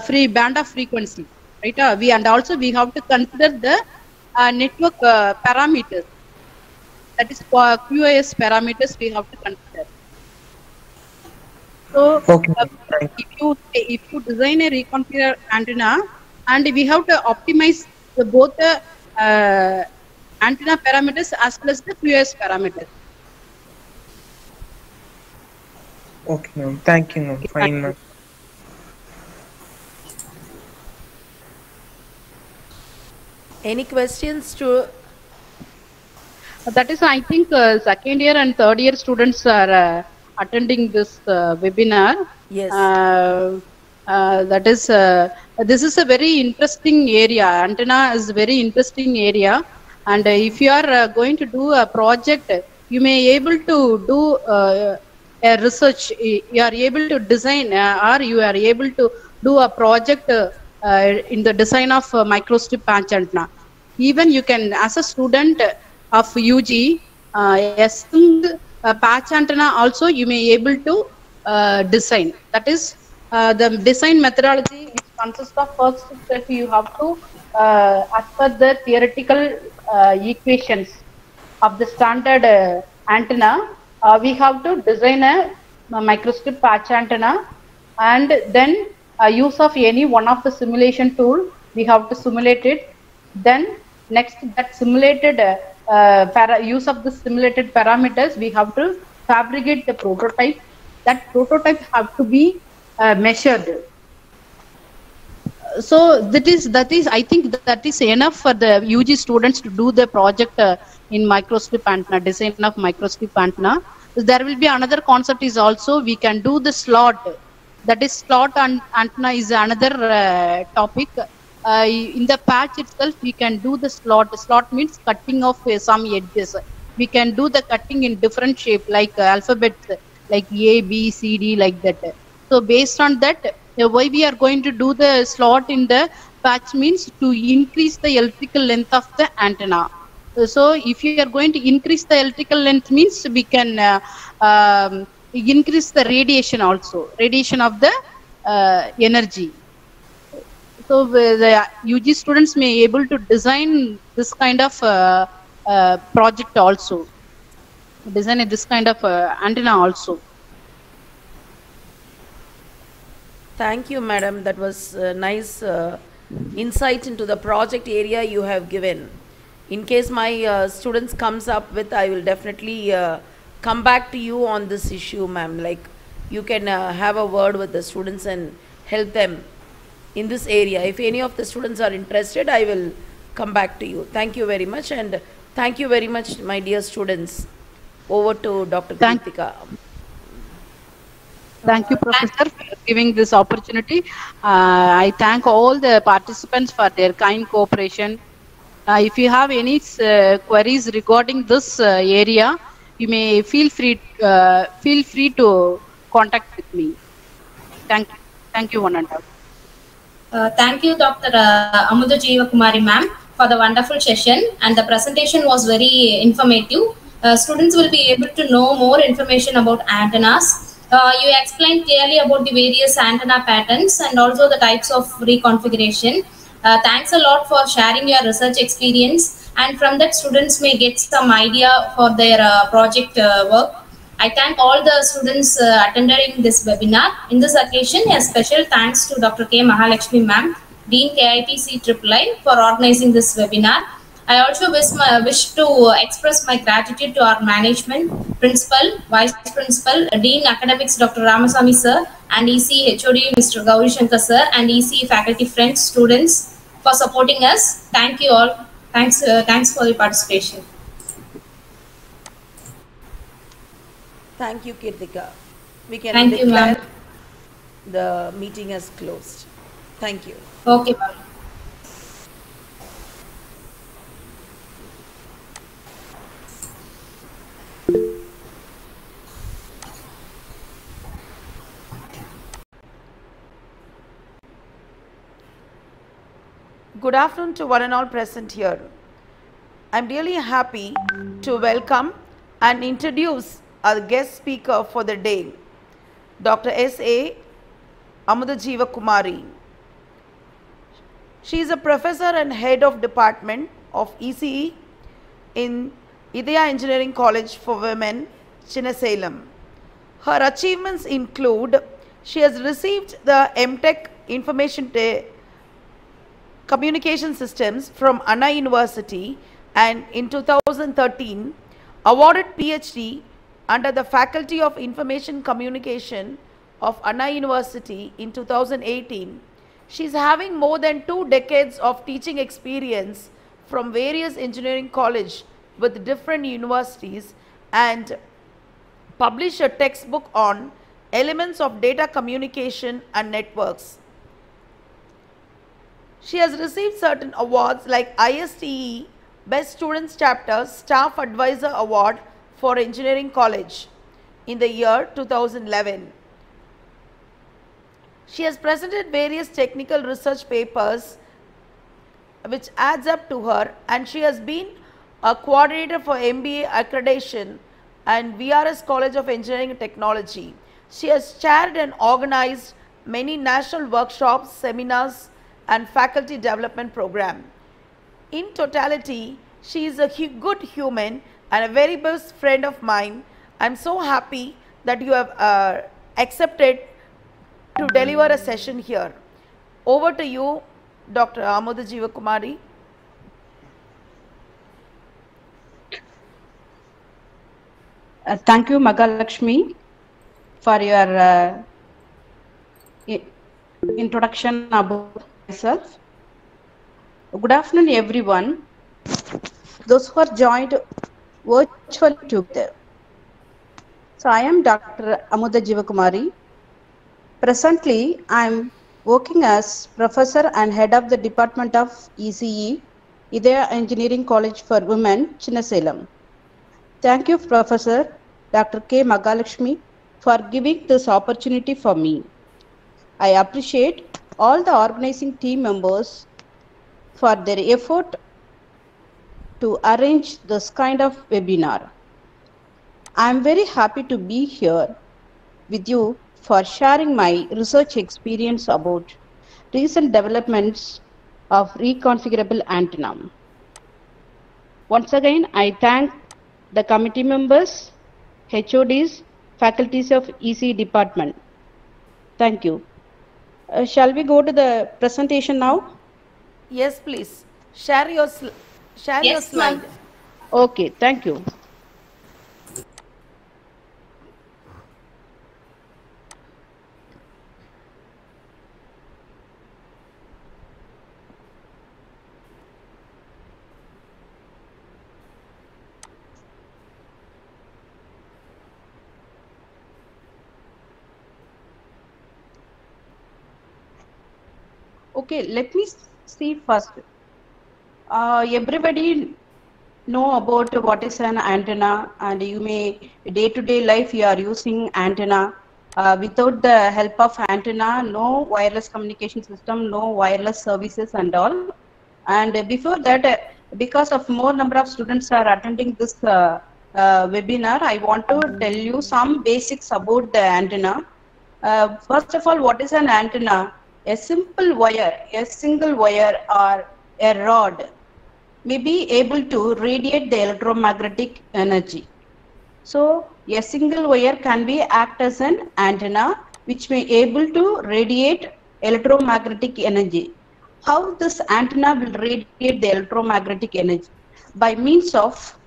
free band of frequency, right? And also we have to consider the network parameters. That is QoS parameters we have to consider. So if you design a reconfigure antenna, and we have to optimize both the antenna parameters as well as the QoS parameters. Okay, ma'am. Thank you, ma'am. Fine, ma'am. Any questions to? That is, I think, second year and third year students are attending this webinar. Yes. That is, this is a very interesting area. Antenna is a very interesting area. And if you are going to do a project, you may able to do a research. You are able to design or you are able to do a project in the design of microstrip patch antenna. Even you can, as a student of UG, patch antenna also you may able to design. That is the design methodology, which consists of first that you have to as per the theoretical equations of the standard antenna, we have to design a microstrip patch antenna, and then use of any one of the simulation tool, we have to simulate it. Then next, that simulated use of the simulated parameters, we have to fabricate the prototype. That prototype have to be measured. So that is I think that is enough for the UG students to do the project in microstrip antenna, design of microstrip antenna. There will be another concept is also we can do the slot. That is slot antenna is another topic. In the patch itself, we can do the slot. Slot means cutting of some edges. We can do the cutting in different shape, like alphabets, like A, B, C, D, like that. So based on that, why we are going to do the slot in the patch means to increase the electrical length of the antenna. So if you are going to increase the electrical length means we can increase the radiation also, radiation of the energy. So the UG students may able to design this kind of project also, design this kind of antenna also. Thank you, madam. That was nice insight into the project area you have given. In case my students comes up with, I will definitely come back to you on this issue, ma'am. Like you can have a word with the students and help them in this area. If any of the students are interested, I will come back to you. Thank you very much, and thank you very much, my dear students. Over to Dr. Kritika. Thank you, Professor, for giving this opportunity. I thank all the participants for their kind cooperation. If you have any queries regarding this area, you may feel free to contact with me. Thank you. Thank you, one and all. Thank you, Dr. Amuda Jeevakumari ma'am, for the wonderful session, and the presentation was very informative. Students will be able to know more information about antennas. You explained clearly about the various antenna patterns and also the types of reconfiguration. Thanks a lot for sharing your research experience, and from that students may get some idea for their project work. I thank all the students attending this webinar. In this occasion, a special thanks to Dr. K. Mahalakshmi ma'am, Dean KITC III, for organizing this webinar. I also wish to express my gratitude to our management, principal, vice principal, Dean Academics Dr. Ramasamy sir, and EC HOD Mr. Gauri Shankar sir, and EC faculty friends, students for supporting us. Thank you all. Thanks for the participation. Thank you, Kirtika. We can Thank you, declare ma'am. the meeting as closed. Thank you. Okay, ma'am. Good afternoon to one and all present here. I'm really happy to welcome and introduce our guest speaker for the day, Dr. S.A. Amuda Jeevakumari. She is a professor and head of department of ECE in Idaya Engineering College for Women, Chinasalem. Her achievements include she has received the MTech Information Communication Systems from Anna University and in 2013 awarded PhD under the Faculty of Information Communication of Anna University in 2018. She is having more than 2 decades of teaching experience from various engineering colleges with different universities and published a textbook on elements of data communication and networks. She has received certain awards like ISTE Best Students Chapter Staff Advisor Award for Engineering College in the year 2011. She has presented various technical research papers which adds up to her, and she has been a coordinator for MBA accreditation and VRS College of Engineering and Technology. She has chaired and organized many national workshops, seminars and faculty development program. In totality, she is a good human and a very best friend of mine. I am so happy that you have accepted to deliver a session here. Over to you, Dr. Amuda Jeevakumari. Thank you, Magalakshmi, for your introduction about myself. Good afternoon, everyone. Those who are joined virtually together. So I am Dr. Amuda Jeevakumari. Presently, I am working as professor and head of the Department of ECE, Idaya Engineering College for Women, Chinasalem. Thank you, Professor Dr. K. Magalakshmi, for giving this opportunity for me. I appreciate all the organizing team members for their effort to arrange this kind of webinar. I am very happy to be here with you for sharing my research experience about recent developments of reconfigurable antenna. Once again, I thank the committee members, HODs, faculties of EC department. Thank you. Shall we go to the presentation now? Yes, please. Share your slide. Okay, thank you. Okay, let me see first. Everybody know about what is an antenna, and you may day-to-day life you are using antenna. Without the help of antenna, no wireless communication system, no wireless services and all. And before that, because of more number of students are attending this webinar, I want to tell you some basics about the antenna. First of all, what is an antenna? A simple wire, a single wire or a rod may be able to radiate the electromagnetic energy. So a single wire can be act as an antenna which may able to radiate electromagnetic energy. How this antenna will radiate the electromagnetic energy? By means of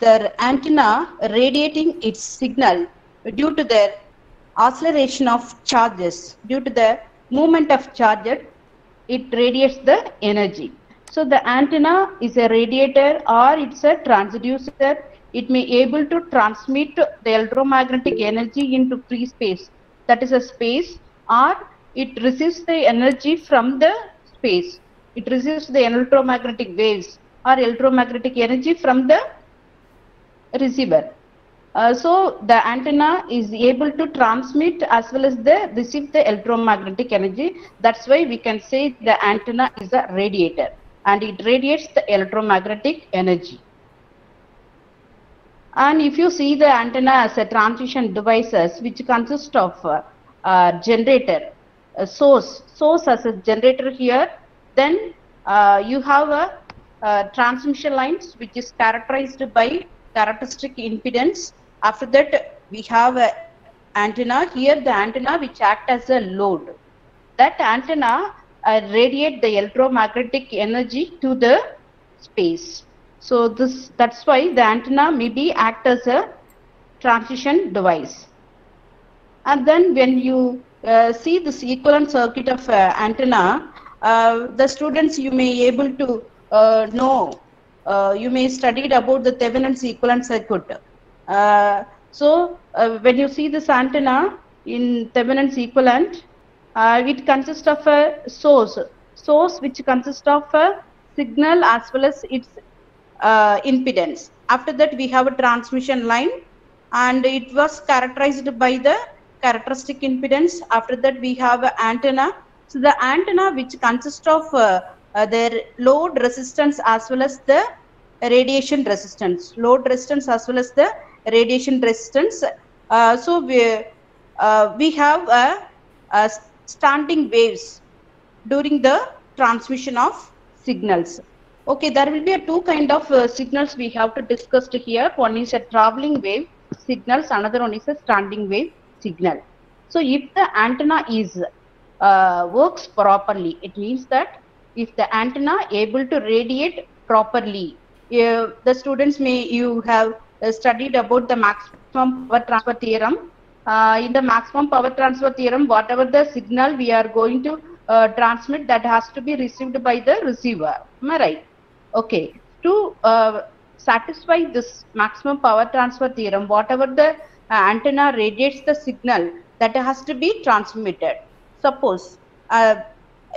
the antenna radiating its signal due to the acceleration of charges, due to the movement of charges, it radiates the energy. So the antenna is a radiator or it's a transducer. It may able to transmit the electromagnetic energy into free space, that is a space, or it receives the energy from the space. It receives the electromagnetic waves or electromagnetic energy from the receiver. So the antenna is able to transmit as well as receive the electromagnetic energy. That's why we can say the antenna is a radiator and it radiates the electromagnetic energy. And if you see the antenna as a transmission devices which consist of generator, source as a generator here, then you have a transmission lines which is characterized by characteristic impedance. After that we have a antenna here, the antenna which act as a load. That antenna radiate the electromagnetic energy to the space. So that's why the antenna may be act as a transition device. And then when you see this equivalent circuit of antenna, the students you may able to know, you may studied about the Thevenin's equivalent circuit. So when you see this antenna in Thevenin's equivalent, it consists of a source which consists of a signal as well as its impedance. After that we have a transmission line and it was characterized by the characteristic impedance. After that we have an antenna. So the antenna which consists of their load resistance as well as the radiation resistance, load resistance as well as the radiation resistance. So we have a standing waves during the transmission of signals. Okay, there will be two kind of signals we have to discuss here. One is a traveling wave signals, another one is a standing wave signal. So if the antenna is works properly, it means that if the antenna able to radiate properly, the students you have studied about the maximum power transfer theorem. In the maximum power transfer theorem, whatever the signal we are going to transmit, that has to be received by the receiver. Am I right? Okay. To satisfy this maximum power transfer theorem, whatever the antenna radiates the signal, that has to be transmitted. Suppose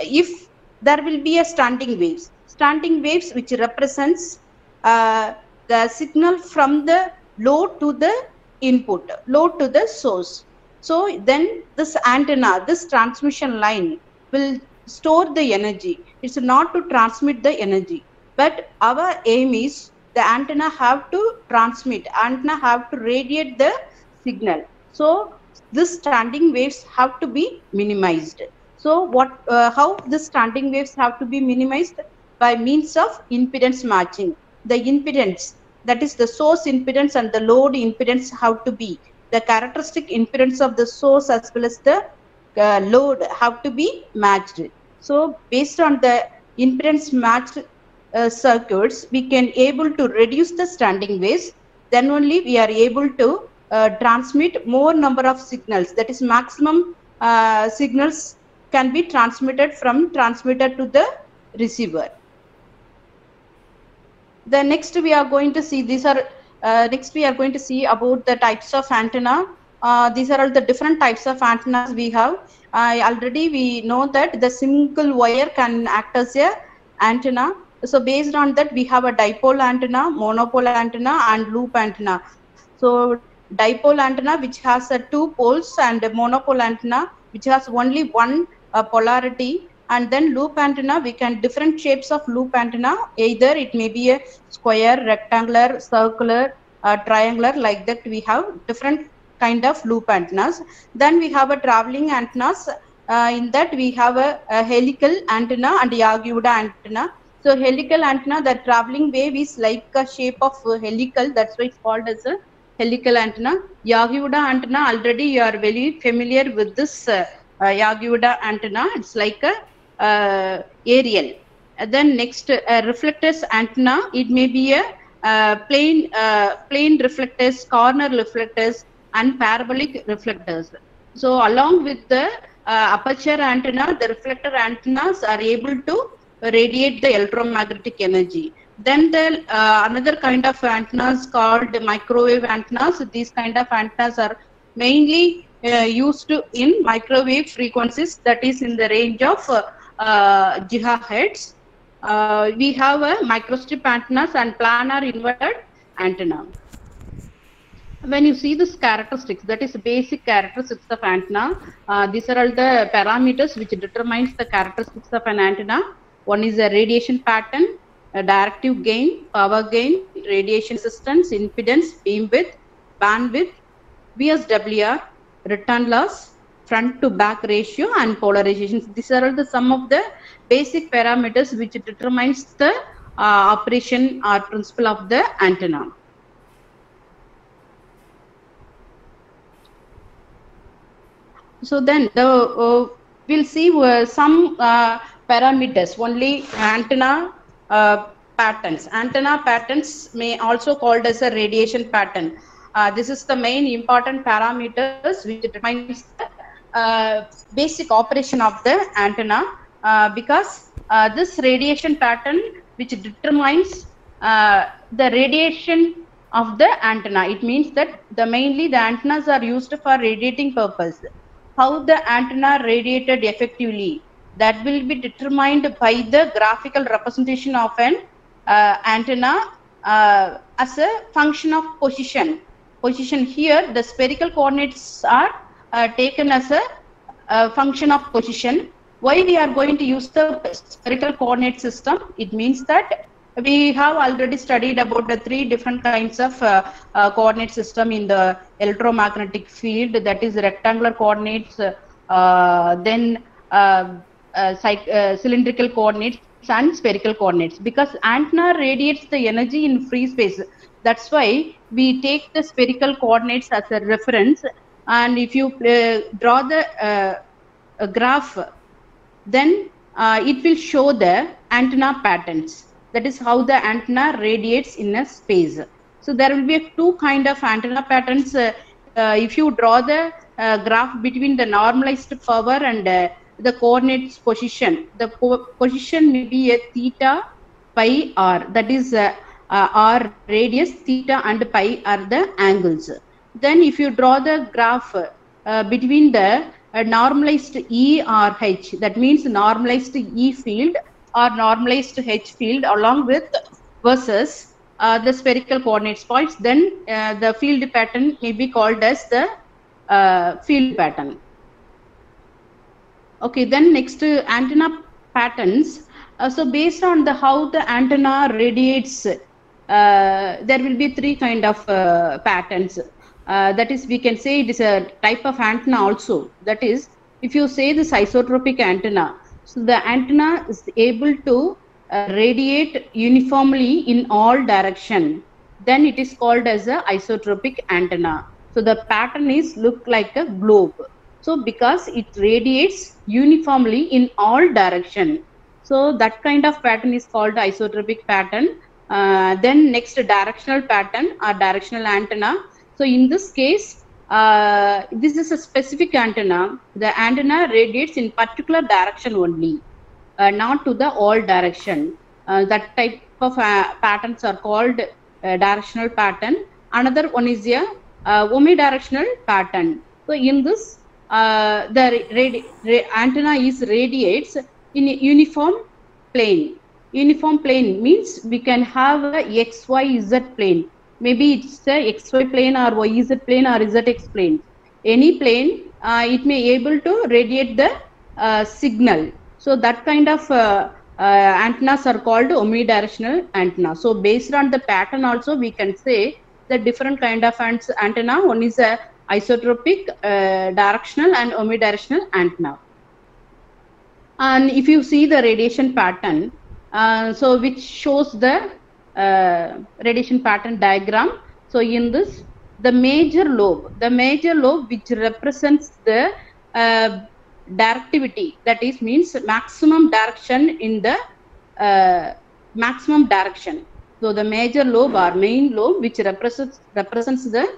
if there will be a standing waves which represents the signal from the load to the input, load to the source. So then this antenna, this transmission line will store the energy. It's not to transmit the energy, but our aim is the antenna have to transmit, antenna have to radiate the signal. So this standing waves have to be minimized. So how this standing waves have to be minimized? By means of impedance matching. The impedance, that is the source impedance and the load impedance, have to be the characteristic impedance of the source as well as the load have to be matched. So based on the impedance matched circuits, we can able to reduce the standing waves. Then only we are able to transmit more number of signals, that is maximum signals can be transmitted from transmitter to the receiver. The next we are going to see, next we are going to see about the types of antenna. These are all the different types of antennas we have. Already we know that the single wire can act as a antenna. So based on that, we have a dipole antenna, monopole antenna, and loop antenna. So dipole antenna, which has two poles, and a monopole antenna, which has only one polarity. And then loop antenna, we can different shapes of loop antenna. Either it may be a square, rectangular, circular, triangular, like that. We have different kind of loop antennas. Then we have a traveling antennas. In that we have a helical antenna and Yagi-Uda antenna. So helical antenna, the traveling wave is like a shape of helical. That's why it's called as a helical antenna. Yagi-Uda antenna, already you are very familiar with this Yagi-Uda antenna. It's like a aerial. And then next, reflectors antenna. It may be a plane reflectors, corner reflectors, and parabolic reflectors. So along with the aperture antenna, the reflector antennas are able to radiate the electromagnetic energy. Then the another kind of antennas called microwave antennas. These kind of antennas are mainly used in microwave frequencies, that is in the range of gigahertz. We have a microstrip antennas and planar inverted antenna. When you see this characteristics, that is basic characteristics of antenna. These are all the parameters which determines the characteristics of an antenna. One is a radiation pattern, a directive gain, power gain, radiation resistance, impedance, beam width, bandwidth, VSWR, return loss, front to back ratio, and polarizations. These are all the some of the basic parameters which determines the operation or principle of the antenna. So then we'll see some parameters, only antenna patterns. Antenna patterns may also called as a radiation pattern. This is the main important parameters which determines the basic operation of the antenna, because this radiation pattern which determines the radiation of the antenna. It means that mainly the antennas are used for radiating purpose. How the antenna radiated effectively, that will be determined by the graphical representation of an antenna as a function of position. Position here, the spherical coordinates are taken as a function of position. Why we are going to use the spherical coordinate system? It means that we have already studied about the three different kinds of coordinate system in the electromagnetic field, that is rectangular coordinates, then cylindrical coordinates and spherical coordinates. Because antenna radiates the energy in free space, that's why we take the spherical coordinates as a reference. And if you draw the graph, then it will show the antenna patterns. That is how the antenna radiates in a space. So there will be two kind of antenna patterns. If you draw the graph between the normalized power and the coordinates position, the position may be a theta, pi, r. That is r radius, theta and pi are the angles. Then if you draw the graph between the normalized E or H, that means normalized E field or normalized H field along with versus the spherical coordinates points, then the field pattern may be called as the field pattern. Okay, then next antenna patterns. So based on the how the antenna radiates, there will be three kind of patterns. That is, we can say it is a type of antenna also. That is, if you say this isotropic antenna, so the antenna is able to radiate uniformly in all direction, then it is called as a isotropic antenna. So the pattern is look like a globe. So because it radiates uniformly in all direction, so that kind of pattern is called isotropic pattern. Then next, directional pattern or directional antenna. So in this case, this is a specific antenna. The antenna radiates in particular direction only, not to the all direction. That type of patterns are called directional pattern. Another one is a omnidirectional pattern. So in this, the antenna is radiates in a uniform plane. Uniform plane means we can have a XYZ plane. Maybe it's a XY plane or YZ plane or ZX plane. Any plane, it may able to radiate the signal. So that kind of antennas are called omnidirectional antenna. So based on the pattern also we can say the different kind of antenna. One is a isotropic, directional and omnidirectional antenna. And if you see the radiation pattern, so which shows the radiation pattern diagram. So in this, the major lobe which represents the directivity, that is means maximum direction in the maximum direction. So the major lobe or main lobe which represents the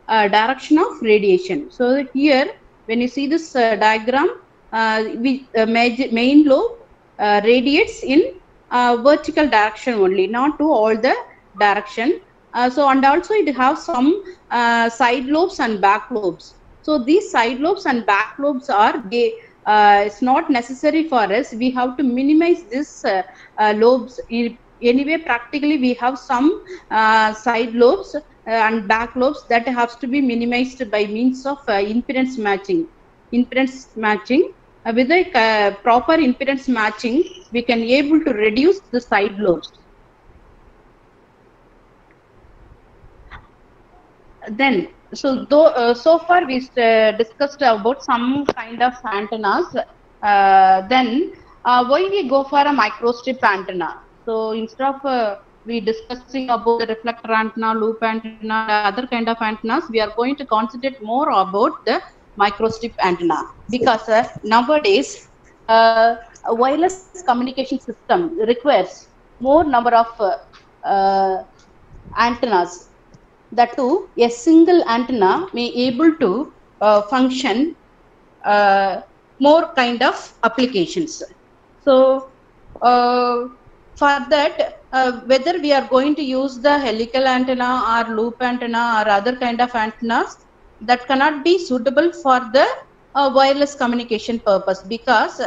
direction of radiation. So here when you see this diagram, main lobe radiates in vertical direction only, not to all the direction. So and also it has some side lobes and back lobes. So these side lobes and back lobes are it's not necessary for us. We have to minimize this lobes. Anyway, practically we have some side lobes and back lobes that has to be minimized by means of impedance matching. With a proper impedance matching, we can able to reduce the side lobes. Then, so far we discussed about some kind of antennas. Then, why we go for a microstrip antenna? So instead of we discussing about the reflector antenna, loop antenna, other kind of antennas, we are going to concentrate more about the microstrip antenna, because nowadays a wireless communication system requires more number of antennas. That too, a single antenna may able to function more kind of applications. So for that, whether we are going to use the helical antenna or loop antenna or other kind of antennas, that cannot be suitable for the wireless communication purpose, because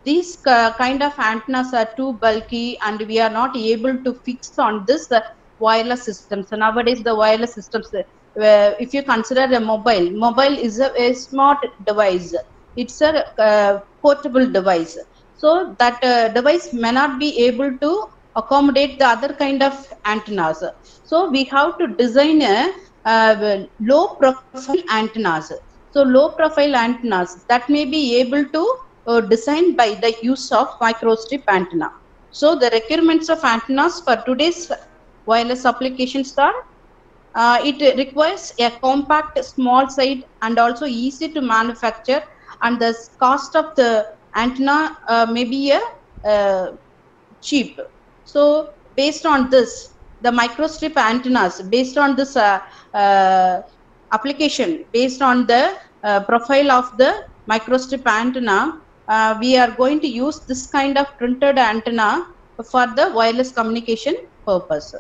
these kind of antennas are too bulky and we are not able to fix on this wireless systems. So nowadays the wireless systems, if you consider a mobile is a smart device. It's a portable device. So that device may not be able to accommodate the other kind of antennas. So we have to design a low profile antennas. So low profile antennas that may be able to designed by the use of microstrip antenna. So the requirements of antennas for today's wireless applications are it requires a compact, small size and also easy to manufacture, and the cost of the antenna may be cheap. So based on this, the microstrip antennas, based on this application, based on the profile of the microstrip antenna, we are going to use this kind of printed antenna for the wireless communication purpose.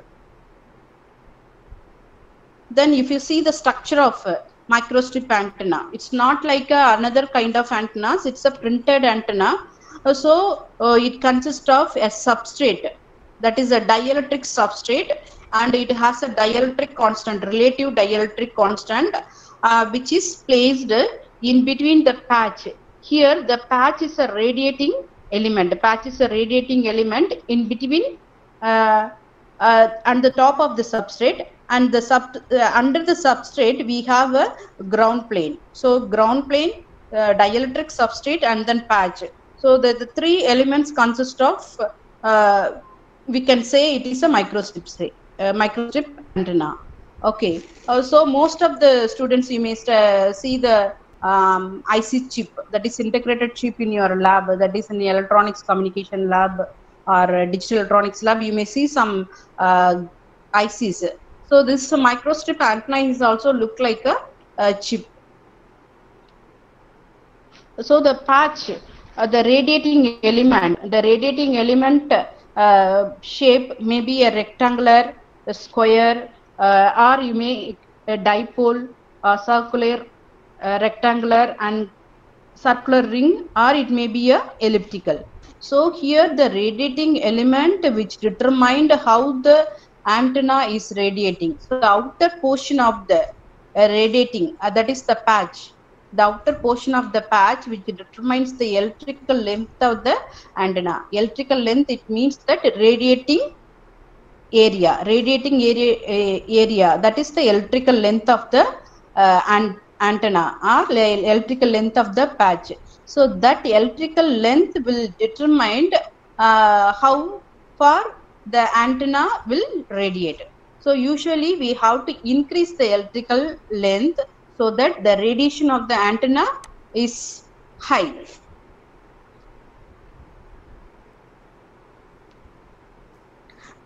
Then if you see the structure of microstrip antenna, it's not like another kind of antennas, it's a printed antenna. So it consists of a substrate, that is a dielectric substrate, and it has a dielectric constant, relative dielectric constant, which is placed in between the patch. Here the patch is a radiating element. The patch is a radiating element in between on the top of the substrate, and the under the substrate we have a ground plane. So ground plane, dielectric substrate, and then patch. So the three elements consist of we can say it is a microstrip antenna. Okay. So most of the students, you may see the IC chip, that is integrated chip in your lab, that is in the electronics communication lab or digital electronics lab. You may see some ICs. So this microstrip antenna is also look like a chip. So the patch, the radiating element shape may be a rectangular, a square, or you may a dipole, circular, rectangular, and circular ring, or it may be a elliptical. So here the radiating element which determined how the antenna is radiating. So the outer portion of the radiating, that is the patch. The outer portion of the patch which determines the electrical length of the antenna. Electrical length, it means that radiating area, that is the electrical length of the antenna or electrical length of the patch. So that electrical length will determine how far the antenna will radiate. So usually we have to increase the electrical length so that the radiation of the antenna is high.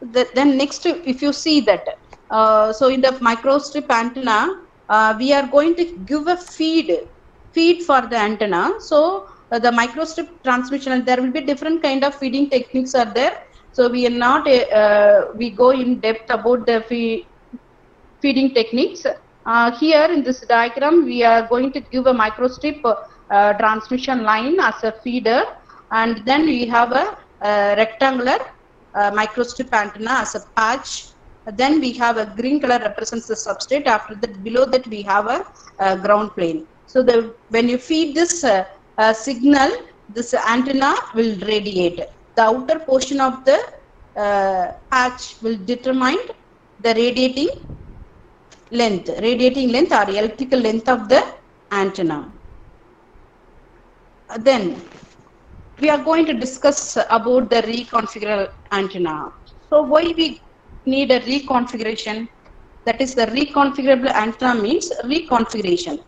Then next, if you see that, so in the microstrip antenna, we are going to give a feed for the antenna. So the microstrip transmission, there will be different kind of feeding techniques are there. So we are not we go in depth about the feeding techniques. Here in this diagram, we are going to give a microstrip transmission line as a feeder, and then we have a rectangular microstrip antenna as a patch. Then we have a green color represents the substrate. After that, below that we have a ground plane. So when you feed this signal, this antenna will radiate. The outer portion of the patch will determine the radiating length or electrical length of the antenna. Then we are going to discuss about the reconfigurable antenna. So why we need a reconfiguration? That is, the reconfigurable antenna means reconfiguration.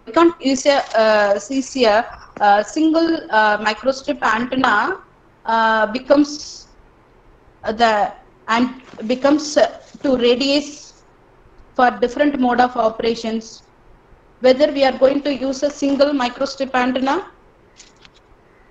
We can't use a single microstrip antenna becomes to radiate for different mode of operations. Whether we are going to use a single microstrip antenna.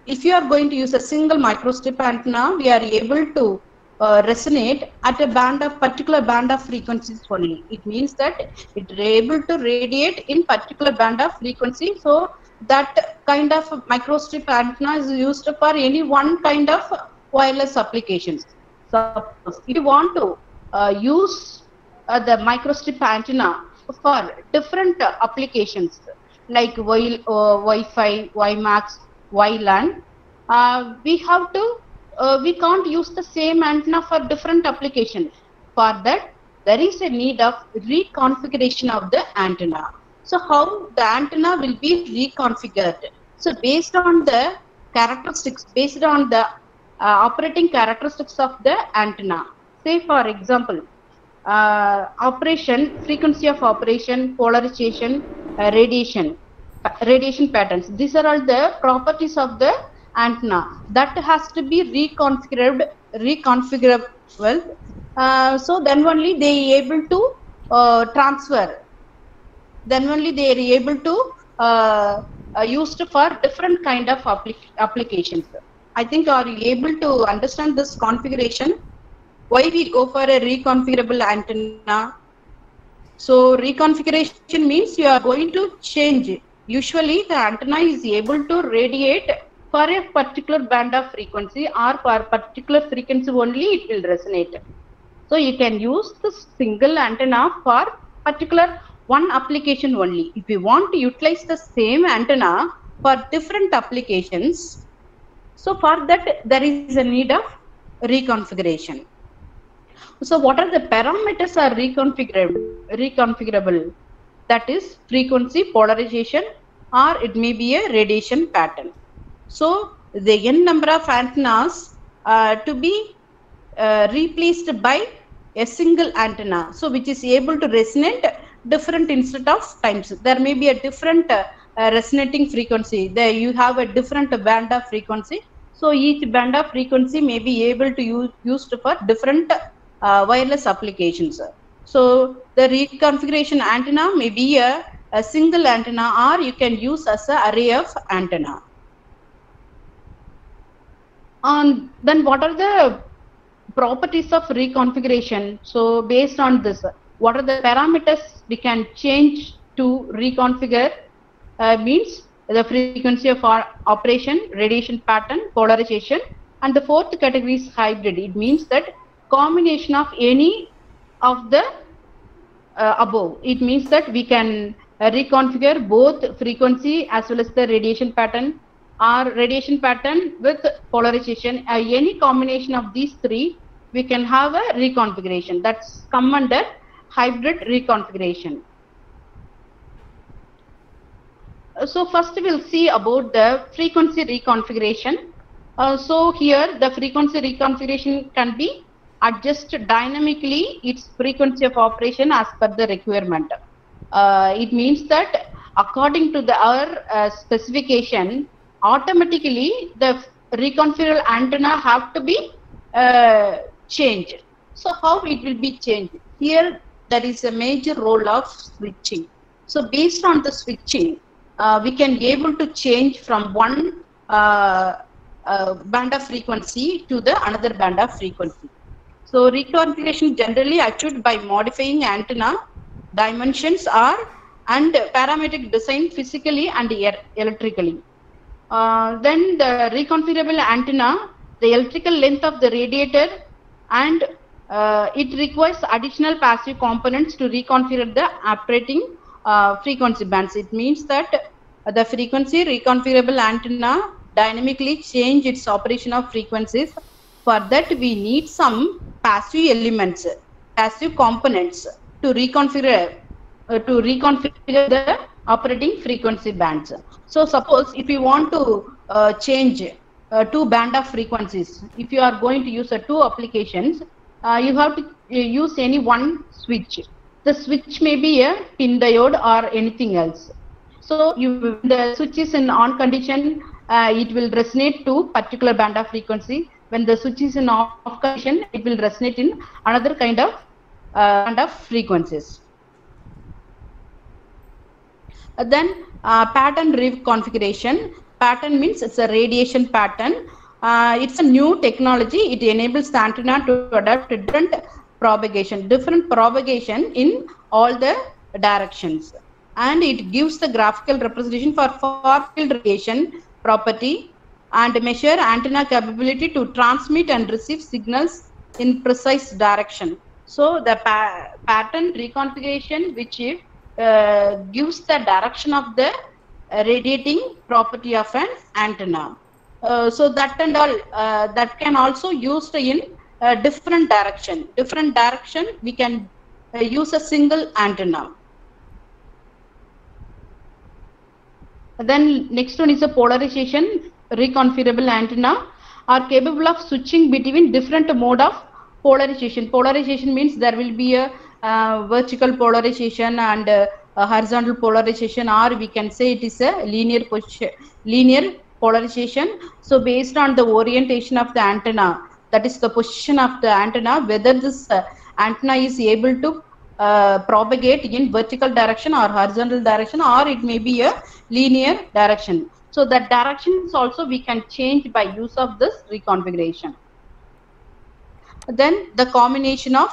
If you are going to use a single microstrip antenna, we are able to resonate at a particular band of frequencies only. It means that it is able to radiate in particular band of frequency. So that kind of microstrip antenna is used for any one kind of wireless applications. So if you want to use the microstrip antenna for different applications like Wi-Fi, WiMAX, WLAN, we can't use the same antenna for different applications. For that, there is a need of reconfiguration of the antenna. So how the antenna will be reconfigured? So based on the characteristics, based on the operating characteristics of the antenna. Say for example, frequency of operation, polarization, radiation patterns. These are all the properties of the antenna that has to be reconfigurable. So then only they are able to transfer. Then only they are able to used for different kind of applications. I think are you able to understand this configuration? Why we go for a reconfigurable antenna? So reconfiguration means you are going to change. Usually the antenna is able to radiate for a particular band of frequency, or for particular frequency only it will resonate. So you can use the single antenna for particular one application only. If you want to utilize the same antenna for different applications, so for that there is a need of reconfiguration. So what are the parameters are reconfigurable? That is frequency, polarization, or it may be a radiation pattern. So the n number of antennas to be replaced by a single antenna, so which is able to resonate different instead of times. There may be a different resonating frequency. There you have a different band of frequency. So each band of frequency may be able to used for different wireless applications. So the reconfiguration antenna may be a single antenna, or you can use as an array of antenna. Then what are the properties of reconfiguration? So based on this, what are the parameters we can change to reconfigure? Means the frequency of operation, radiation pattern, polarization, and the fourth category is hybrid. It means that combination of any of the above. It means that we can reconfigure both frequency as well as the radiation pattern, or radiation pattern with polarization. Any combination of these three, we can have a reconfiguration. That's come under hybrid reconfiguration. So first we'll see about the frequency reconfiguration. So here the frequency reconfiguration can be adjusted dynamically its frequency of operation as per the requirement. It means that according to our specification, automatically the reconfigurable antenna have to be changed. So how it will be changed? Here there is a major role of switching. So based on the switching, we can be able to change from one band of frequency to the another band of frequency. So reconfiguration generally achieved by modifying antenna dimensions and parametric design physically and electrically. Then the reconfigurable antenna, the electrical length of the radiator, and it requires additional passive components to reconfigure the operating frequency bands. It means that the frequency reconfigurable antenna dynamically change its operation of frequencies. For that we need some passive elements, passive components to reconfigure the operating frequency bands. So suppose if you want to change two band of frequencies, if you are going to use two applications, you have to use any one switch. The switch may be a pin diode or anything else. So the switch is in on condition, it will resonate to particular band of frequency. When the switch is in off condition, it will resonate in another kind of band of frequencies. Then pattern reconfiguration. Pattern means it's a radiation pattern. It's a new technology. It enables the antenna to adapt to different propagation in all the directions, and it gives the graphical representation for far field radiation property and measure antenna capability to transmit and receive signals in precise direction. So the pattern reconfiguration, which gives the direction of the radiating property of an antenna. So that and all that can also used in different direction. Different direction we can use a single antenna. Then next one is a polarization. Reconfigurable antenna are capable of switching between different mode of polarization. Polarization means there will be a vertical polarization and a horizontal polarization, or we can say it is a linear polarization. So based on the orientation of the antenna, that is the position of the antenna, whether this antenna is able to propagate in vertical direction or horizontal direction, or it may be a linear direction. So that directions also we can change by use of this reconfiguration. Then the combination of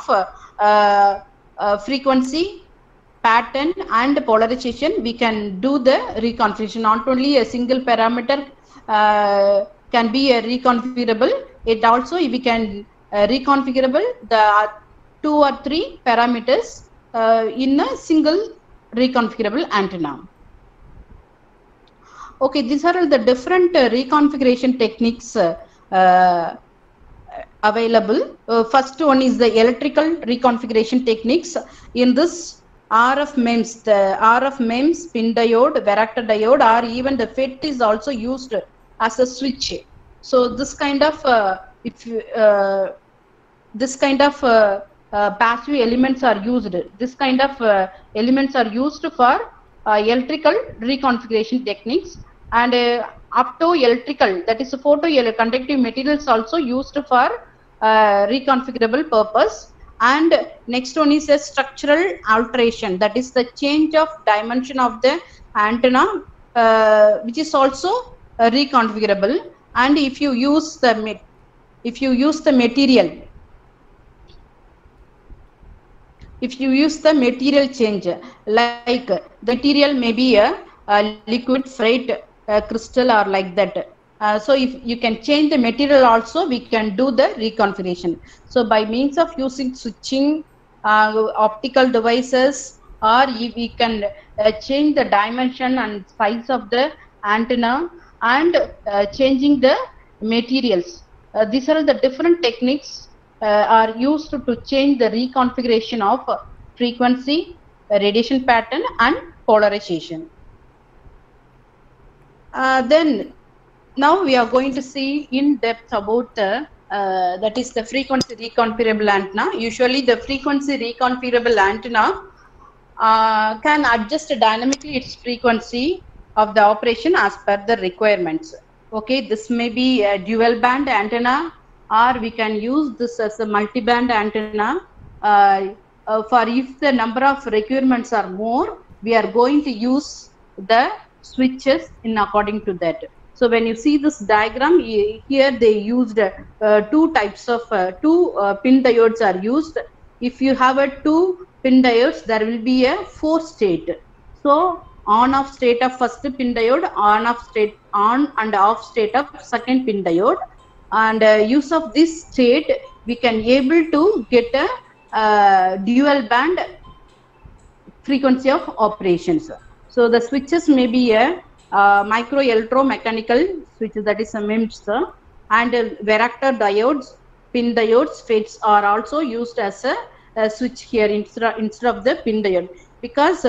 frequency, pattern and polarization, we can do the reconfiguration. Not only a single parameter can be a reconfigurable, it also we can reconfigurable the 2 or 3 parameters in a single reconfigurable antenna. Okay, these are all the different reconfiguration techniques available. First one is the electrical reconfiguration techniques. In this RF MEMS, the RF MEMS, pin diode, varactor diode, or even the FET is also used as a switch. So this kind of passive elements are used. This kind of elements are used for electrical reconfiguration techniques, and optoelectrical, that is photoconductive materials also used for reconfigurable purpose. And next one is a structural alteration, that is the change of dimension of the antenna, which is also reconfigurable. And if you use the material change, like the material may be a liquid, freight, crystal or like that. So if you can change the material also, we can do the reconfiguration. So by means of using switching, optical devices, or if we can change the dimension and size of the antenna and changing the materials. These are the different techniques are used to change the reconfiguration of frequency, radiation pattern and polarization. Then now we are going to see in depth about the that is the frequency reconfigurable antenna. Usually the frequency reconfigurable antenna can adjust dynamically its frequency of the operation as per the requirements. Okay, this may be a dual band antenna, or we can use this as a multi-band antenna. For if the number of requirements are more, we are going to use the switches in according to that. So when you see this diagram here, they used two types of pin diodes are used. If you have a 2 pin diodes, there will be a 4 state. So on off state of first pin diode, on and off state of second pin diode, and use of this state we can able to get a dual band frequency of operations. So the switches may be a micro electromechanical switches, that is a MEMS, and varactor diodes, pin diodes, FETs are also used as a switch here instead of the pin diode, because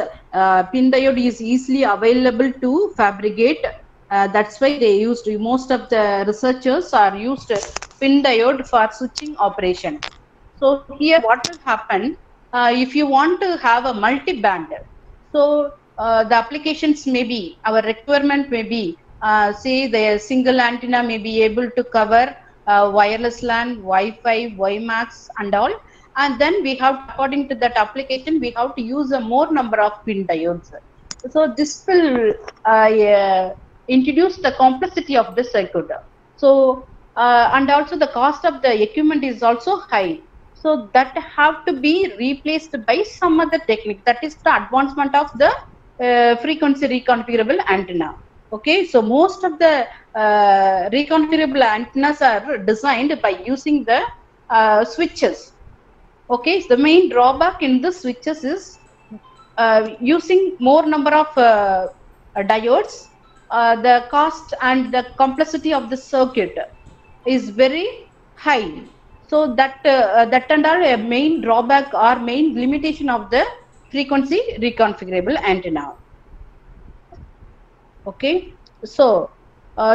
pin diode is easily available to fabricate. That's why they used, most of the researchers are used pin diode for switching operation. So here what will happen if you want to have a multi-band? So the applications may be, our requirement may be, say the single antenna may be able to cover wireless LAN, Wi-Fi, WiMAX and all, and then we have, according to that application, we have to use a more number of pin diodes. So this will introduce the complexity of the circuit. So and also the cost of the equipment is also high. So that have to be replaced by some other technique. That is the advancement of the frequency reconfigurable antenna. Okay, so most of the reconfigurable antennas are designed by using the switches. Okay, so the main drawback in the switches is using more number of diodes. The cost and the complexity of the circuit is very high. So that that and all a main drawback or main limitation of the frequency reconfigurable antenna. Okay, so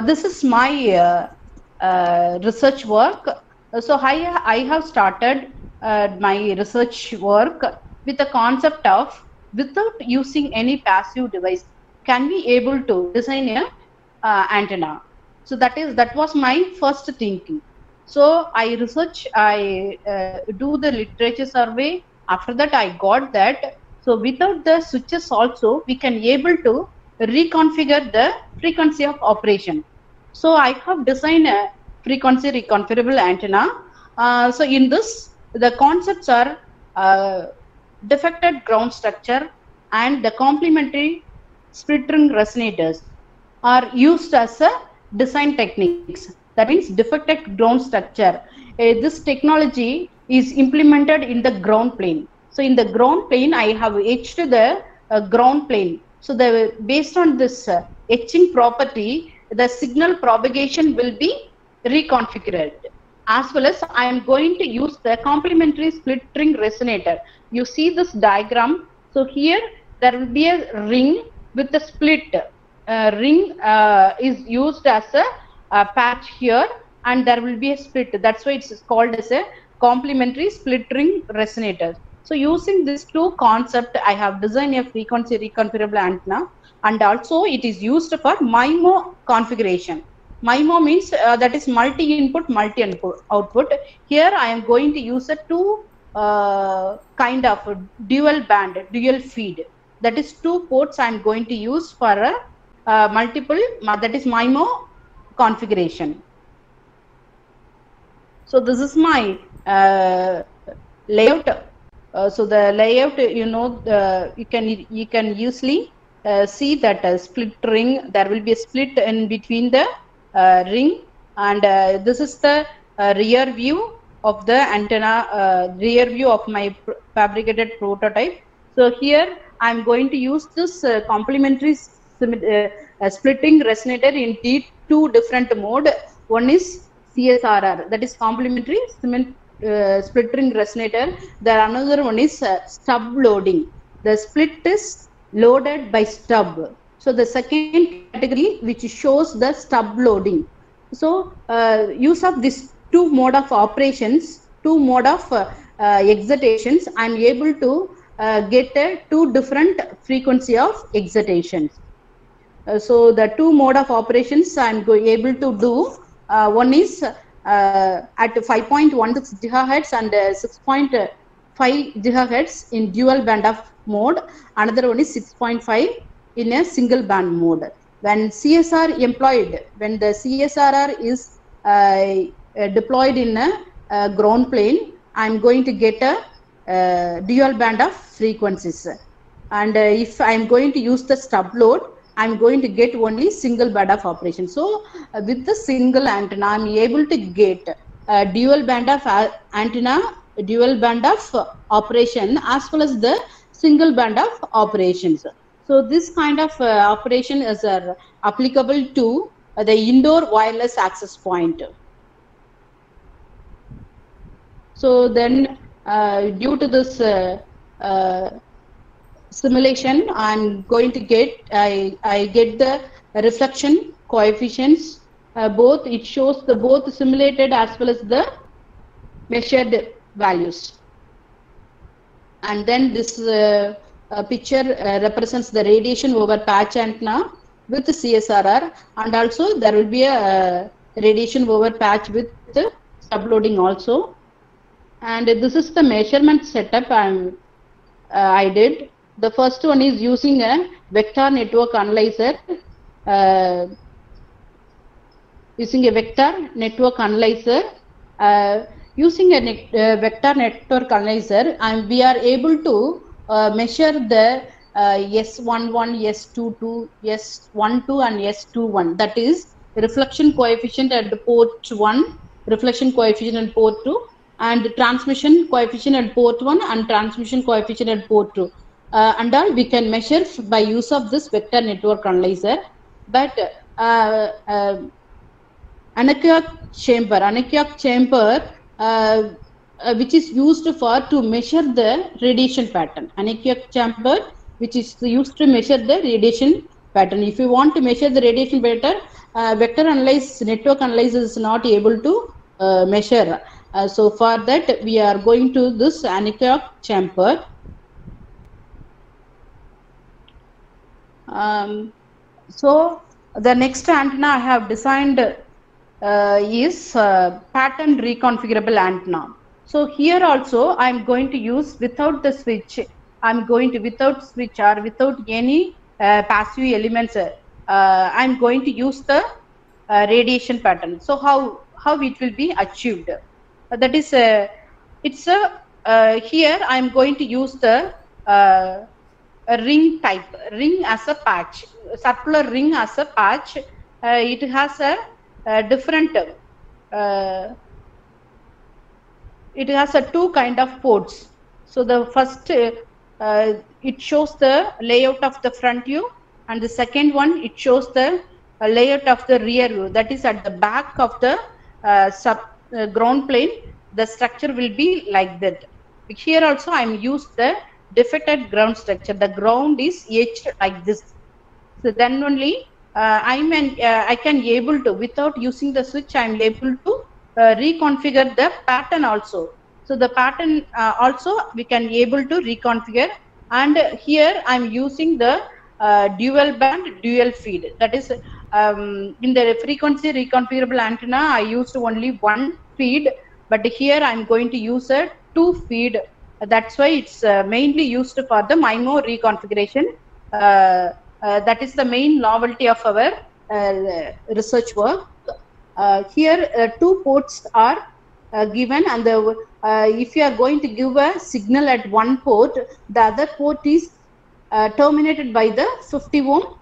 this is my research work. So I have started my research work with the concept of, without using any passive device, can we able to design a antenna? So that was my first thinking. So I research, I do the literature survey. After that, I got that. So without the switches also, we can able to reconfigure the frequency of operation. So I have designed a frequency reconfigurable antenna. So in this, the concepts are defected ground structure and the complementary split ring resonators are used as a design techniques. That means defected ground structure. This technology is implemented in the ground plane. So in the ground plane, I have etched the ground plane. So based on this etching property, the signal propagation will be reconfigured. As well as I am going to use the complementary split ring resonator. You see this diagram. So here there will be a ring with a split. Ring is used as a patch here, and there will be a split. That's why it's called as a complementary split ring resonator. So using these two concepts, I have designed a frequency reconfigurable antenna, and also it is used for MIMO configuration. MIMO means that is multi-input, multi-output. Here I am going to use a two kind of dual band, dual feed. That is 2 ports I am going to use for a multiple, that is MIMO configuration. So this is my layout. So the layout, you know, you can easily see that split ring. There will be a split in between the ring, and this is the rear view of the antenna, rear view of my fabricated prototype. So here I am going to use this complementary splitting resonator in two different mode. One is CSRR, that is complementary splitting resonator. The another one is stub loading. The split is loaded by stub. So the second category which shows the stub loading. So use of this two mode of operations, two mode of excitations, I am able to get two different frequency of excitations. So the two mode of operations I am able to do. One is at 5.16 gigahertz and 6.5 gigahertz in dual band of mode. Another one is 6.5 in a single band mode. When CSR employed, when the CSRR is deployed in a ground plane, I am going to get a dual band of frequencies. And if I am going to use the stub load, I am going to get only single band of operation. So with the single antenna, I am able to get a dual band of antenna, dual band of operation, as well as the single band of operations. So this kind of operation is applicable to the indoor wireless access point. So then due to this simulation, I'm going to get, I get the reflection coefficients, both, it shows the both simulated as well as the measured values. And then this picture represents the radiation over patch antenna with the CSRR, and also there will be a radiation over patch with the subloading also. And this is the measurement setup I did. The first one is using a vector network analyzer. Using a vector network analyzer, using a vector network analyzer, and we are able to measure the S11, S22, S12, and S21. That is reflection coefficient at port 1, reflection coefficient at port 2, and transmission coefficient at port 1 and transmission coefficient at port 2. And all we can measure by use of this vector network analyzer. But anechoic chamber, which is used for to measure the radiation pattern. Anechoic chamber, which is used to measure the radiation pattern. If you want to measure the radiation pattern, vector network analyzer is not able to measure. So for that, we are going to this anechoic chamber. So the next antenna I have designed is pattern reconfigurable antenna. So here also I am going to use without the switch. I am going to without switch or without any passive elements. I am going to use the radiation pattern. So how it will be achieved? That is it's a here I am going to use the a ring type, ring as a patch, circular ring as a patch. It has a different, it has a two kind of ports. So the first, it shows the layout of the front view, and the second one, it shows the layout of the rear view. That is at the back of the ground plane, the structure will be like that. Here also I am used the defected ground structure. The ground is etched like this. So then only I can able to, without using the switch, I am able to reconfigure the pattern also. So the pattern also we can able to reconfigure. And here I am using the dual band dual feed. That is in the frequency reconfigurable antenna I used only one feed, but here I am going to use a two feed. That's why it's mainly used for the MIMO reconfiguration. That is the main novelty of our research work. Here two ports are given, and if you are going to give a signal at one port, the other port is terminated by the 50 ohm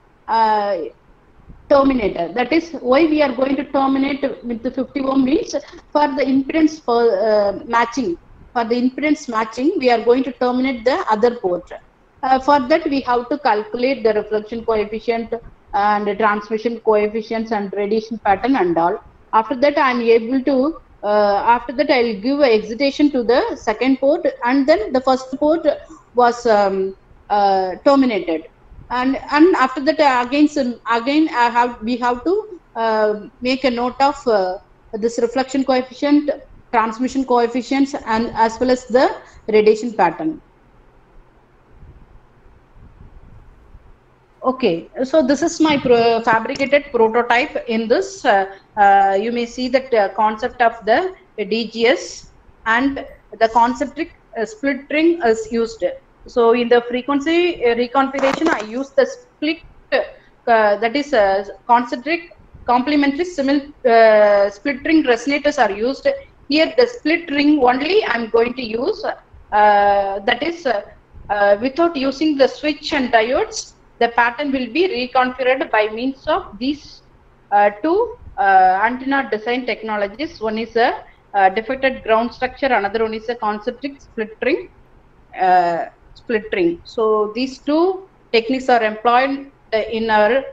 terminator. That is why we are going to terminate with the 50 ohm means for the impedance matching. For the impedance matching, we are going to terminate the other port. For that, we have to calculate the reflection coefficient and the transmission coefficients and radiation pattern and all. After that, I am able to, after that, I will give a excitation to the second port, and then the first port was terminated. And after that, again we have to make a note of this reflection coefficient, transmission coefficients, and as well as the radiation pattern. Okay, so this is my fabricated prototype. In this, you may see that concept of the DGS and the concentric split ring is used. So in the frequency reconfiguration, I use the split, that is concentric complementary split ring resonators are used. Here the split ring only I am going to use, that is without using the switch and diodes. The pattern will be reconfigured by means of these two antenna design technologies. One is a defected ground structure, another one is a concentric split ring. So these two techniques are employed in our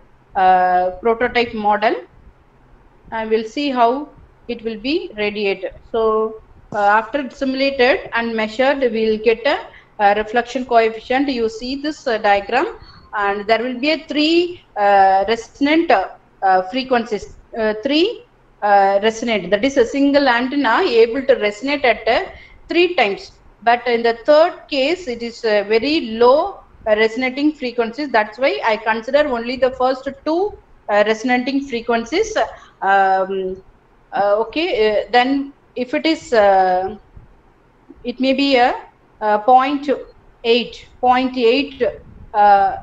prototype model, and we'll see how it will be radiated. So after simulated and measured, we'll get a reflection coefficient. You see this diagram, and there will be a three resonant frequencies, three resonate. That is a single antenna able to resonate at 3 times. But in the third case, it is very low resonating frequencies. That's why I consider only the first two resonating frequencies. Then if it is, it may be a 0.8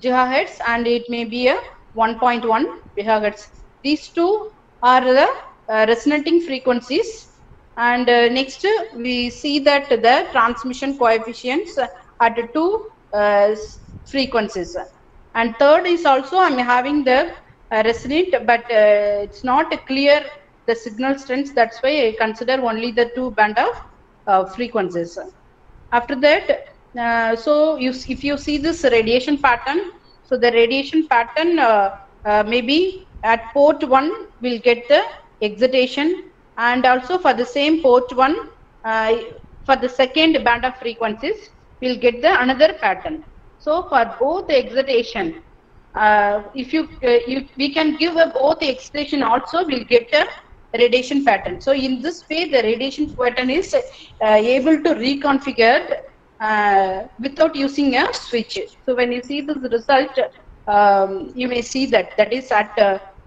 gigahertz, and it may be a 1.1 gigahertz. These two are the resonating frequencies. And next we see that the transmission coefficients at two frequencies. And third is also I am having the resonate, but it's not clear the signal strength. That's why I consider only the two band of frequencies. After that, so if you see this radiation pattern, so the radiation pattern maybe at port 1 will get the excitation, and also for the same port 1 for the second band of frequencies we'll get the another pattern. So for both the excitation, if we can give both the excitation also, we'll get a radiation pattern. So in this way the radiation pattern is able to reconfigure without using a switch. So when you see this result, you may see that is at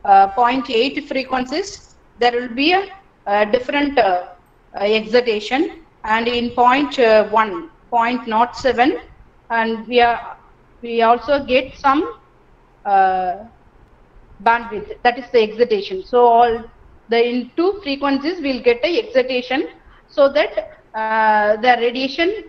0.8 frequencies there will be a different excitation, and in 0.1, 0.07, and we also get some bandwidth, that is the excitation. So all in two frequencies we'll get a excitation, so that the radiation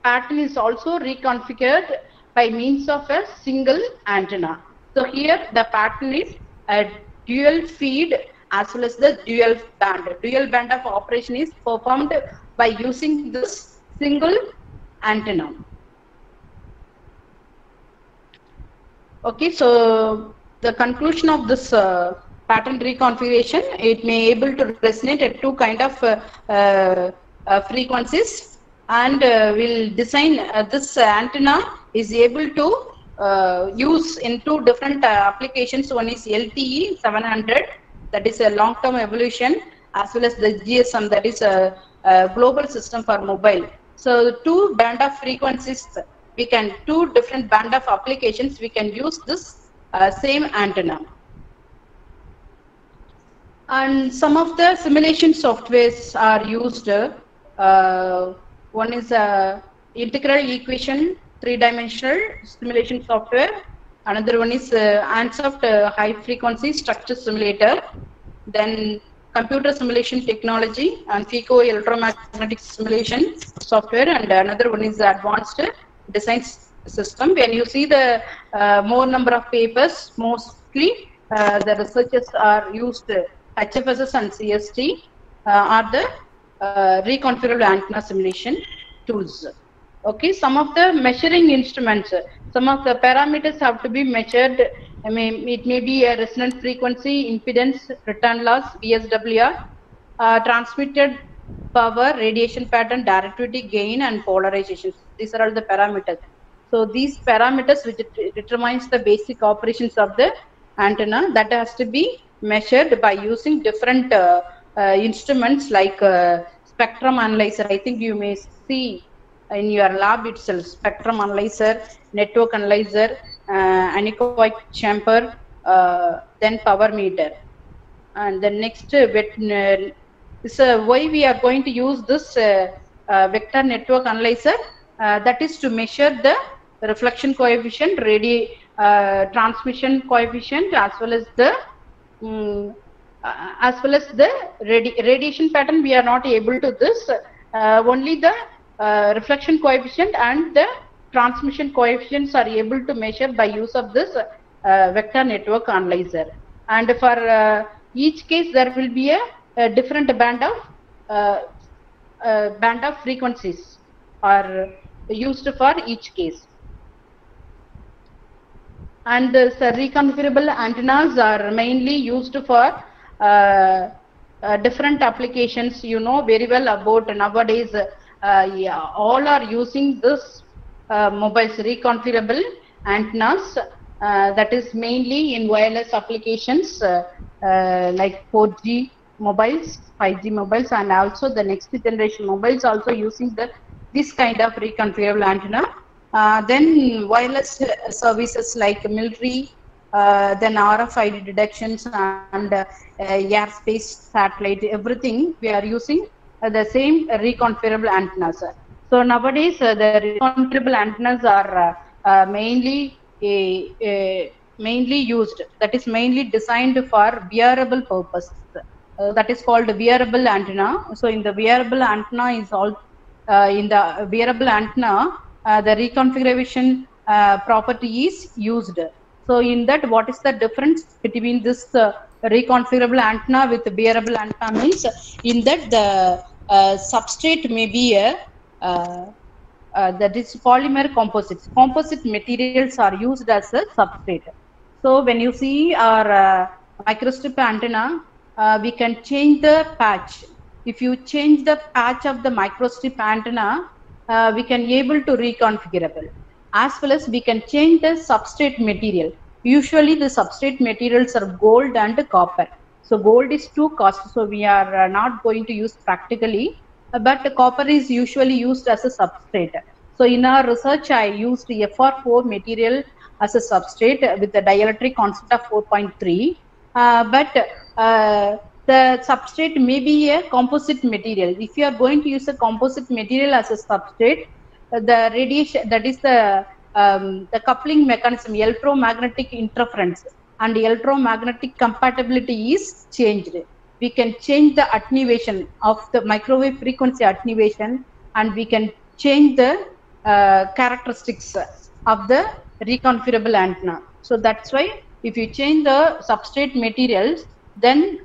pattern is also reconfigured by means of a single antenna. So here the pattern is a dual feed as well as the dual band. Dual band of operation is performed by using this single antenna. Okay, so the conclusion of this pattern reconfiguration, it may able to resonate at two kind of frequencies, and will design this antenna is able to use in two different applications. One is LTE 700, that is a long-term evolution, as well as the GSM, that is a global system for mobile. So two band of frequencies, we can two different band of applications, we can use this same antenna. And some of the simulation softwares are used. One is integral equation 3-dimensional simulation software. Another one is Ansoft high frequency structure simulator. Then computer simulation technology and FICO electromagnetic simulation software, and another one is advanced design system. When you see the more number of papers, mostly the researchers are used HFSS and CST are the reconfigurable antenna simulation tools. Okay, some of the measuring instruments, some of the parameters have to be measured. I mean, it may be a resonant frequency, impedance, return loss, VSWR, transmitted power, radiation pattern, directivity, gain, and polarization. These are all the parameters. So these parameters which determines the basic operations of the antenna that has to be measured by using different instruments like spectrum analyzer. I think you may see in your lab itself, spectrum analyzer, network analyzer, anechoic chamber, then power meter. And the next is why we are going to use this vector network analyzer, that is to measure the reflection coefficient, transmission coefficient, as well as the radiation pattern. We are not able to this, only the reflection coefficient and the transmission coefficients are able to measure by use of this vector network analyzer. And for each case there will be a different band of frequencies are used for each case. And the reconfigurable antennas are mainly used for different applications. You know very well about nowadays, all are using this mobiles reconfigurable antennas, that is mainly in wireless applications like 4G mobiles, 5G mobiles, and also the next generation mobiles also using this kind of reconfigurable antenna. Then wireless services like military, then RFID detections and airspace satellite, everything we are using the same reconfigurable antennas. So nowadays the reconfigurable antennas are mainly used, that is mainly designed for wearable purpose. That is called wearable antenna. So in the wearable antenna is all in the wearable antenna, the reconfiguration property is used. So in that, what is the difference between this reconfigurable antenna with wearable antenna means, in that the substrate may be a that is polymer composites. Composite materials are used as a substrate. So when you see our microstrip antenna, we can change the patch. If you change the patch of the microstrip antenna, we can able to reconfigurable. As well as we can change the substrate material. Usually the substrate materials are gold and copper. So gold is too costly, so we are not going to use practically. But copper is usually used as a substrate. So in our research, I used FR4 material as a substrate with the dielectric constant of 4.3. But the substrate may be a composite material. If you are going to use a composite material as a substrate, the radiation, that is the coupling mechanism, electromagnetic interference and electromagnetic compatibility is changed. We can change the attenuation of the microwave frequency attenuation, and we can change the characteristics of the reconfigurable antenna. So that's why if you change the substrate materials, then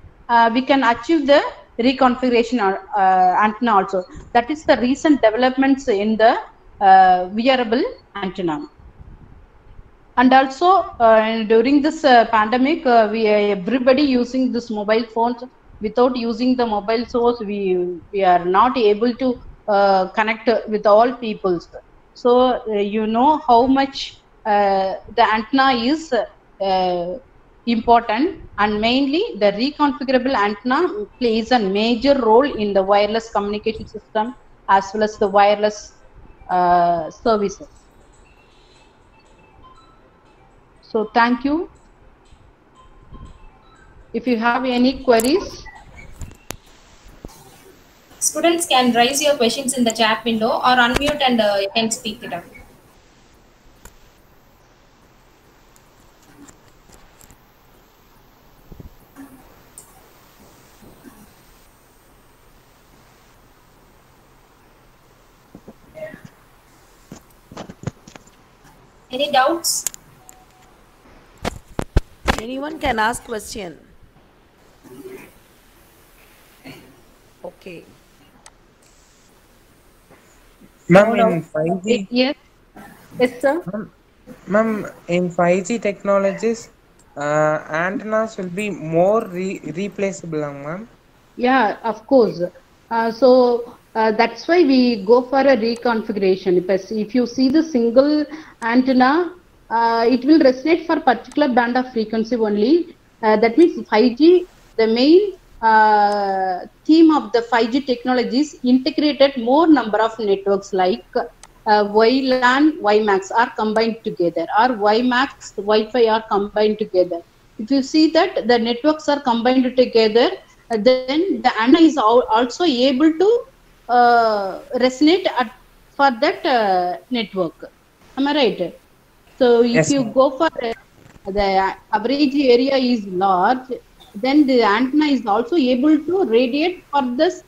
we can achieve the reconfiguration antenna also. That is the recent developments in the wearable antenna. And also during this pandemic, everybody using this mobile phones. Without using the mobile source, we are not able to connect with all peoples. So you know how much the antenna is important, and mainly the reconfigurable antenna plays a major role in the wireless communication system as well as the wireless services. So thank you. If you have any queries, Students can raise your questions in the chat window or unmute and you can speak it up. Any doubts? Anyone can ask question. Okay. Ma'am, No, in 5G, yes, yes, sir. ma'am, in 5G technologies, antennas will be more replaceable, ma'am. Yeah, of course. That's why we go for a reconfiguration. If you see the single antenna, it will resonate for particular band of frequency only. That means 5G, the main theme of the 5G technologies integrated more number of networks like WLAN, WiMAX are combined together, or WiMAX, Wi-Fi are combined together. If you see that the networks are combined together, then the antenna is also able to resonate for that network. Am I right? So if Yes, you ma'am. go for the average area is large, then the antenna is also able to radiate for this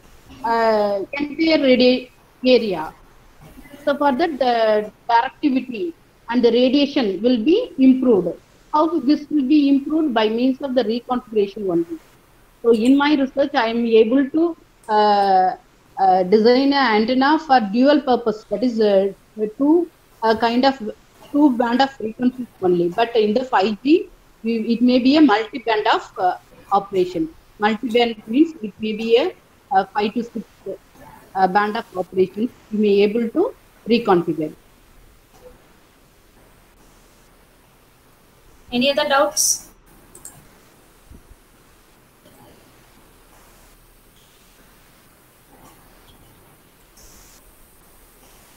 entire area. So for that, the directivity and the radiation will be improved. How this will be improved? By means of the reconfiguration only. So in my research, I am able to design an antenna for dual purpose. That is two kind of two band of frequencies only. But in the 5G, it may be a multi-band of operation. Multi-band means it may be a 5 to 6 band of operations. You may able to reconfigure. Any other doubts?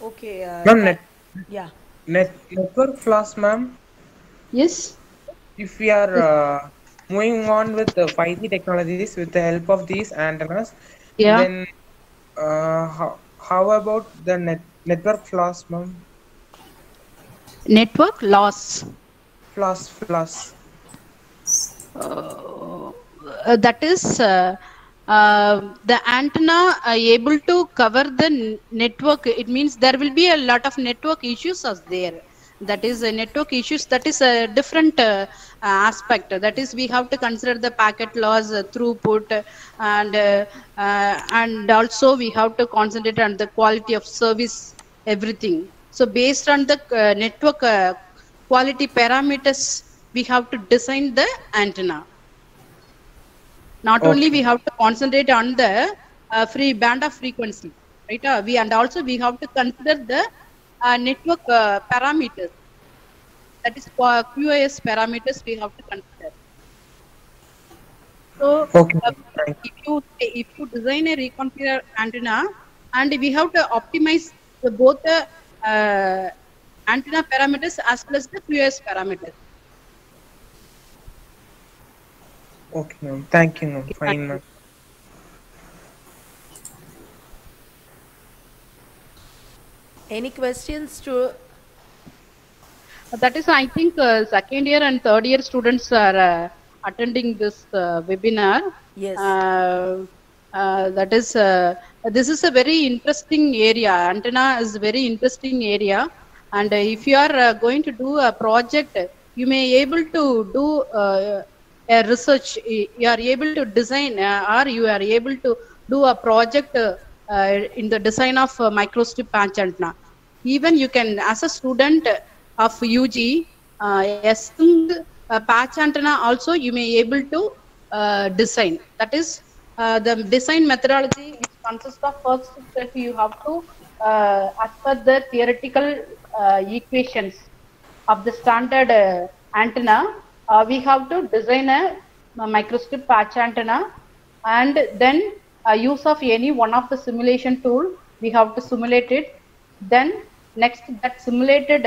Okay. Ma'am, Yeah. network flaws, ma'am. Yes. If we are moving on with the 5G technologies with the help of these antennas, Yeah. then how about the network flaws, ma'am? Network loss. Flaws. That is the antenna able to cover the network. It means there will be a lot of network issues as there. That is network issues. That is a different aspect. That is, we have to consider the packet loss, throughput, and also we have to concentrate on the quality of service, everything. So based on the network quality parameters, we have to design the antenna. Not only we Okay. have to concentrate on the free band of frequency, right? And also we have to consider the network parameters. That is QoS parameters we have to consider. So Okay. uh, Thank if you design a reconfigure antenna, and we have to optimize both the antenna parameters as well as the QoS parameters. Okay, ma'am. Thank you, ma'am. Fine, ma'am. Any questions to? That is, I think, second year and third year students are attending this webinar. Yes. That is, this is a very interesting area. Antenna is a very interesting area. And if you are going to do a project, you may able to do a research. You are able to design or you are able to do a project in the design of microstrip patch antenna. Even you can, as a student of UG, patch antenna also you may able to design. That is the design methodology, which consists of first that you have to, as per the theoretical equations of the standard antenna, we have to design a microstrip patch antenna, and then use of any one of the simulation tool, we have to simulate it. Then next, that simulated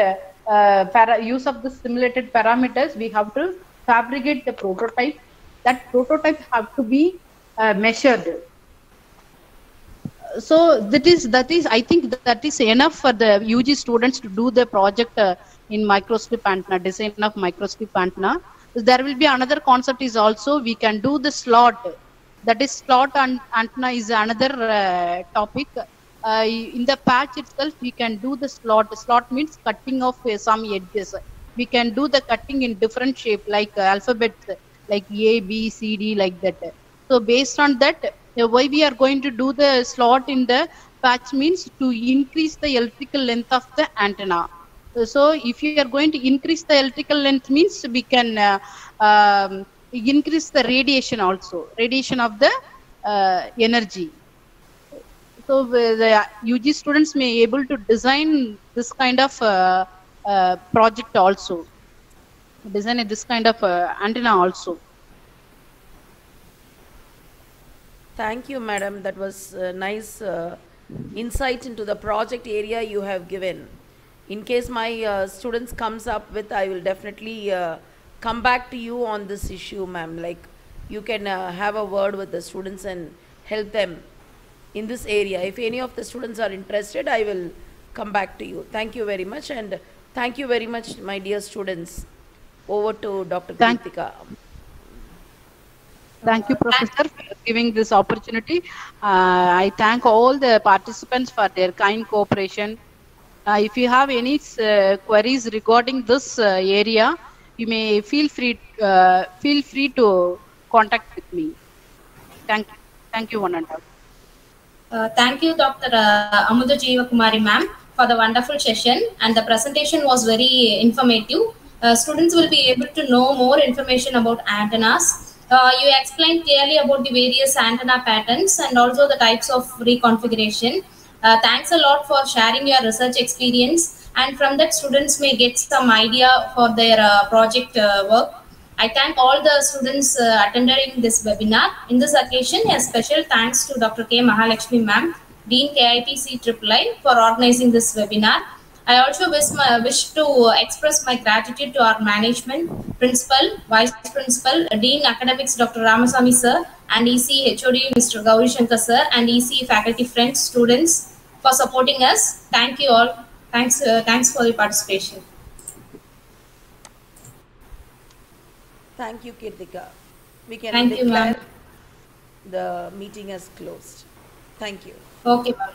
use of the simulated parameters, we have to fabricate the prototype. That prototype have to be measured. So that is I think that is enough for the UG students to do the project in microstrip antenna, design of microstrip antenna. There will be another concept is also we can do the slot. That is slot antenna is another topic. in the patch itself we can do the slot. Slot means cutting of some edges. We can do the cutting in different shape, like alphabets, like A, B, C, D, like that. So based on that, why we are going to do the slot in the patch means to increase the electrical length of the antenna. So if you are going to increase the electrical length means we can increase the radiation also, radiation of the energy. So the UG students may able to design this kind of project also, design this kind of antenna also. Thank you, madam. That was nice insight into the project area you have given. In case my students comes up with, I will definitely come back to you on this issue, ma'am. Like, you can have a word with the students and help them in this area. If any of the students are interested, I will come back to you. Thank you very much, and thank you very much, my dear students. Over to Dr. Kritika. Thank you, Professor, for giving this opportunity. I thank all the participants for their kind cooperation. If you have any queries regarding this area, you may feel free to contact with me. Thank you, one and all. Thank you, Dr. Amudha Jeevakumari ma'am, for the wonderful session, and the presentation was very informative. Students will be able to know more information about antennas. You explained clearly about the various antenna patterns and also the types of reconfiguration. Thanks a lot for sharing your research experience, and from that students may get some idea for their project work. I thank all the students attending this webinar. In this occasion, a special thanks to Dr. K. Mahalakshmi ma'am, Dean KITC III, for organizing this webinar. I also wish to express my gratitude to our management, principal, vice principal, Dean Academics Dr. Ramasamy sir, and EC HOD Mr. Gauri Shankar sir, and EC faculty friends, students for supporting us. Thank you all. Thanks for your participation. Thank you, Kirtika. We can Thank you, declare ma'am. the meeting as closed. Thank you. Okay, ma'am.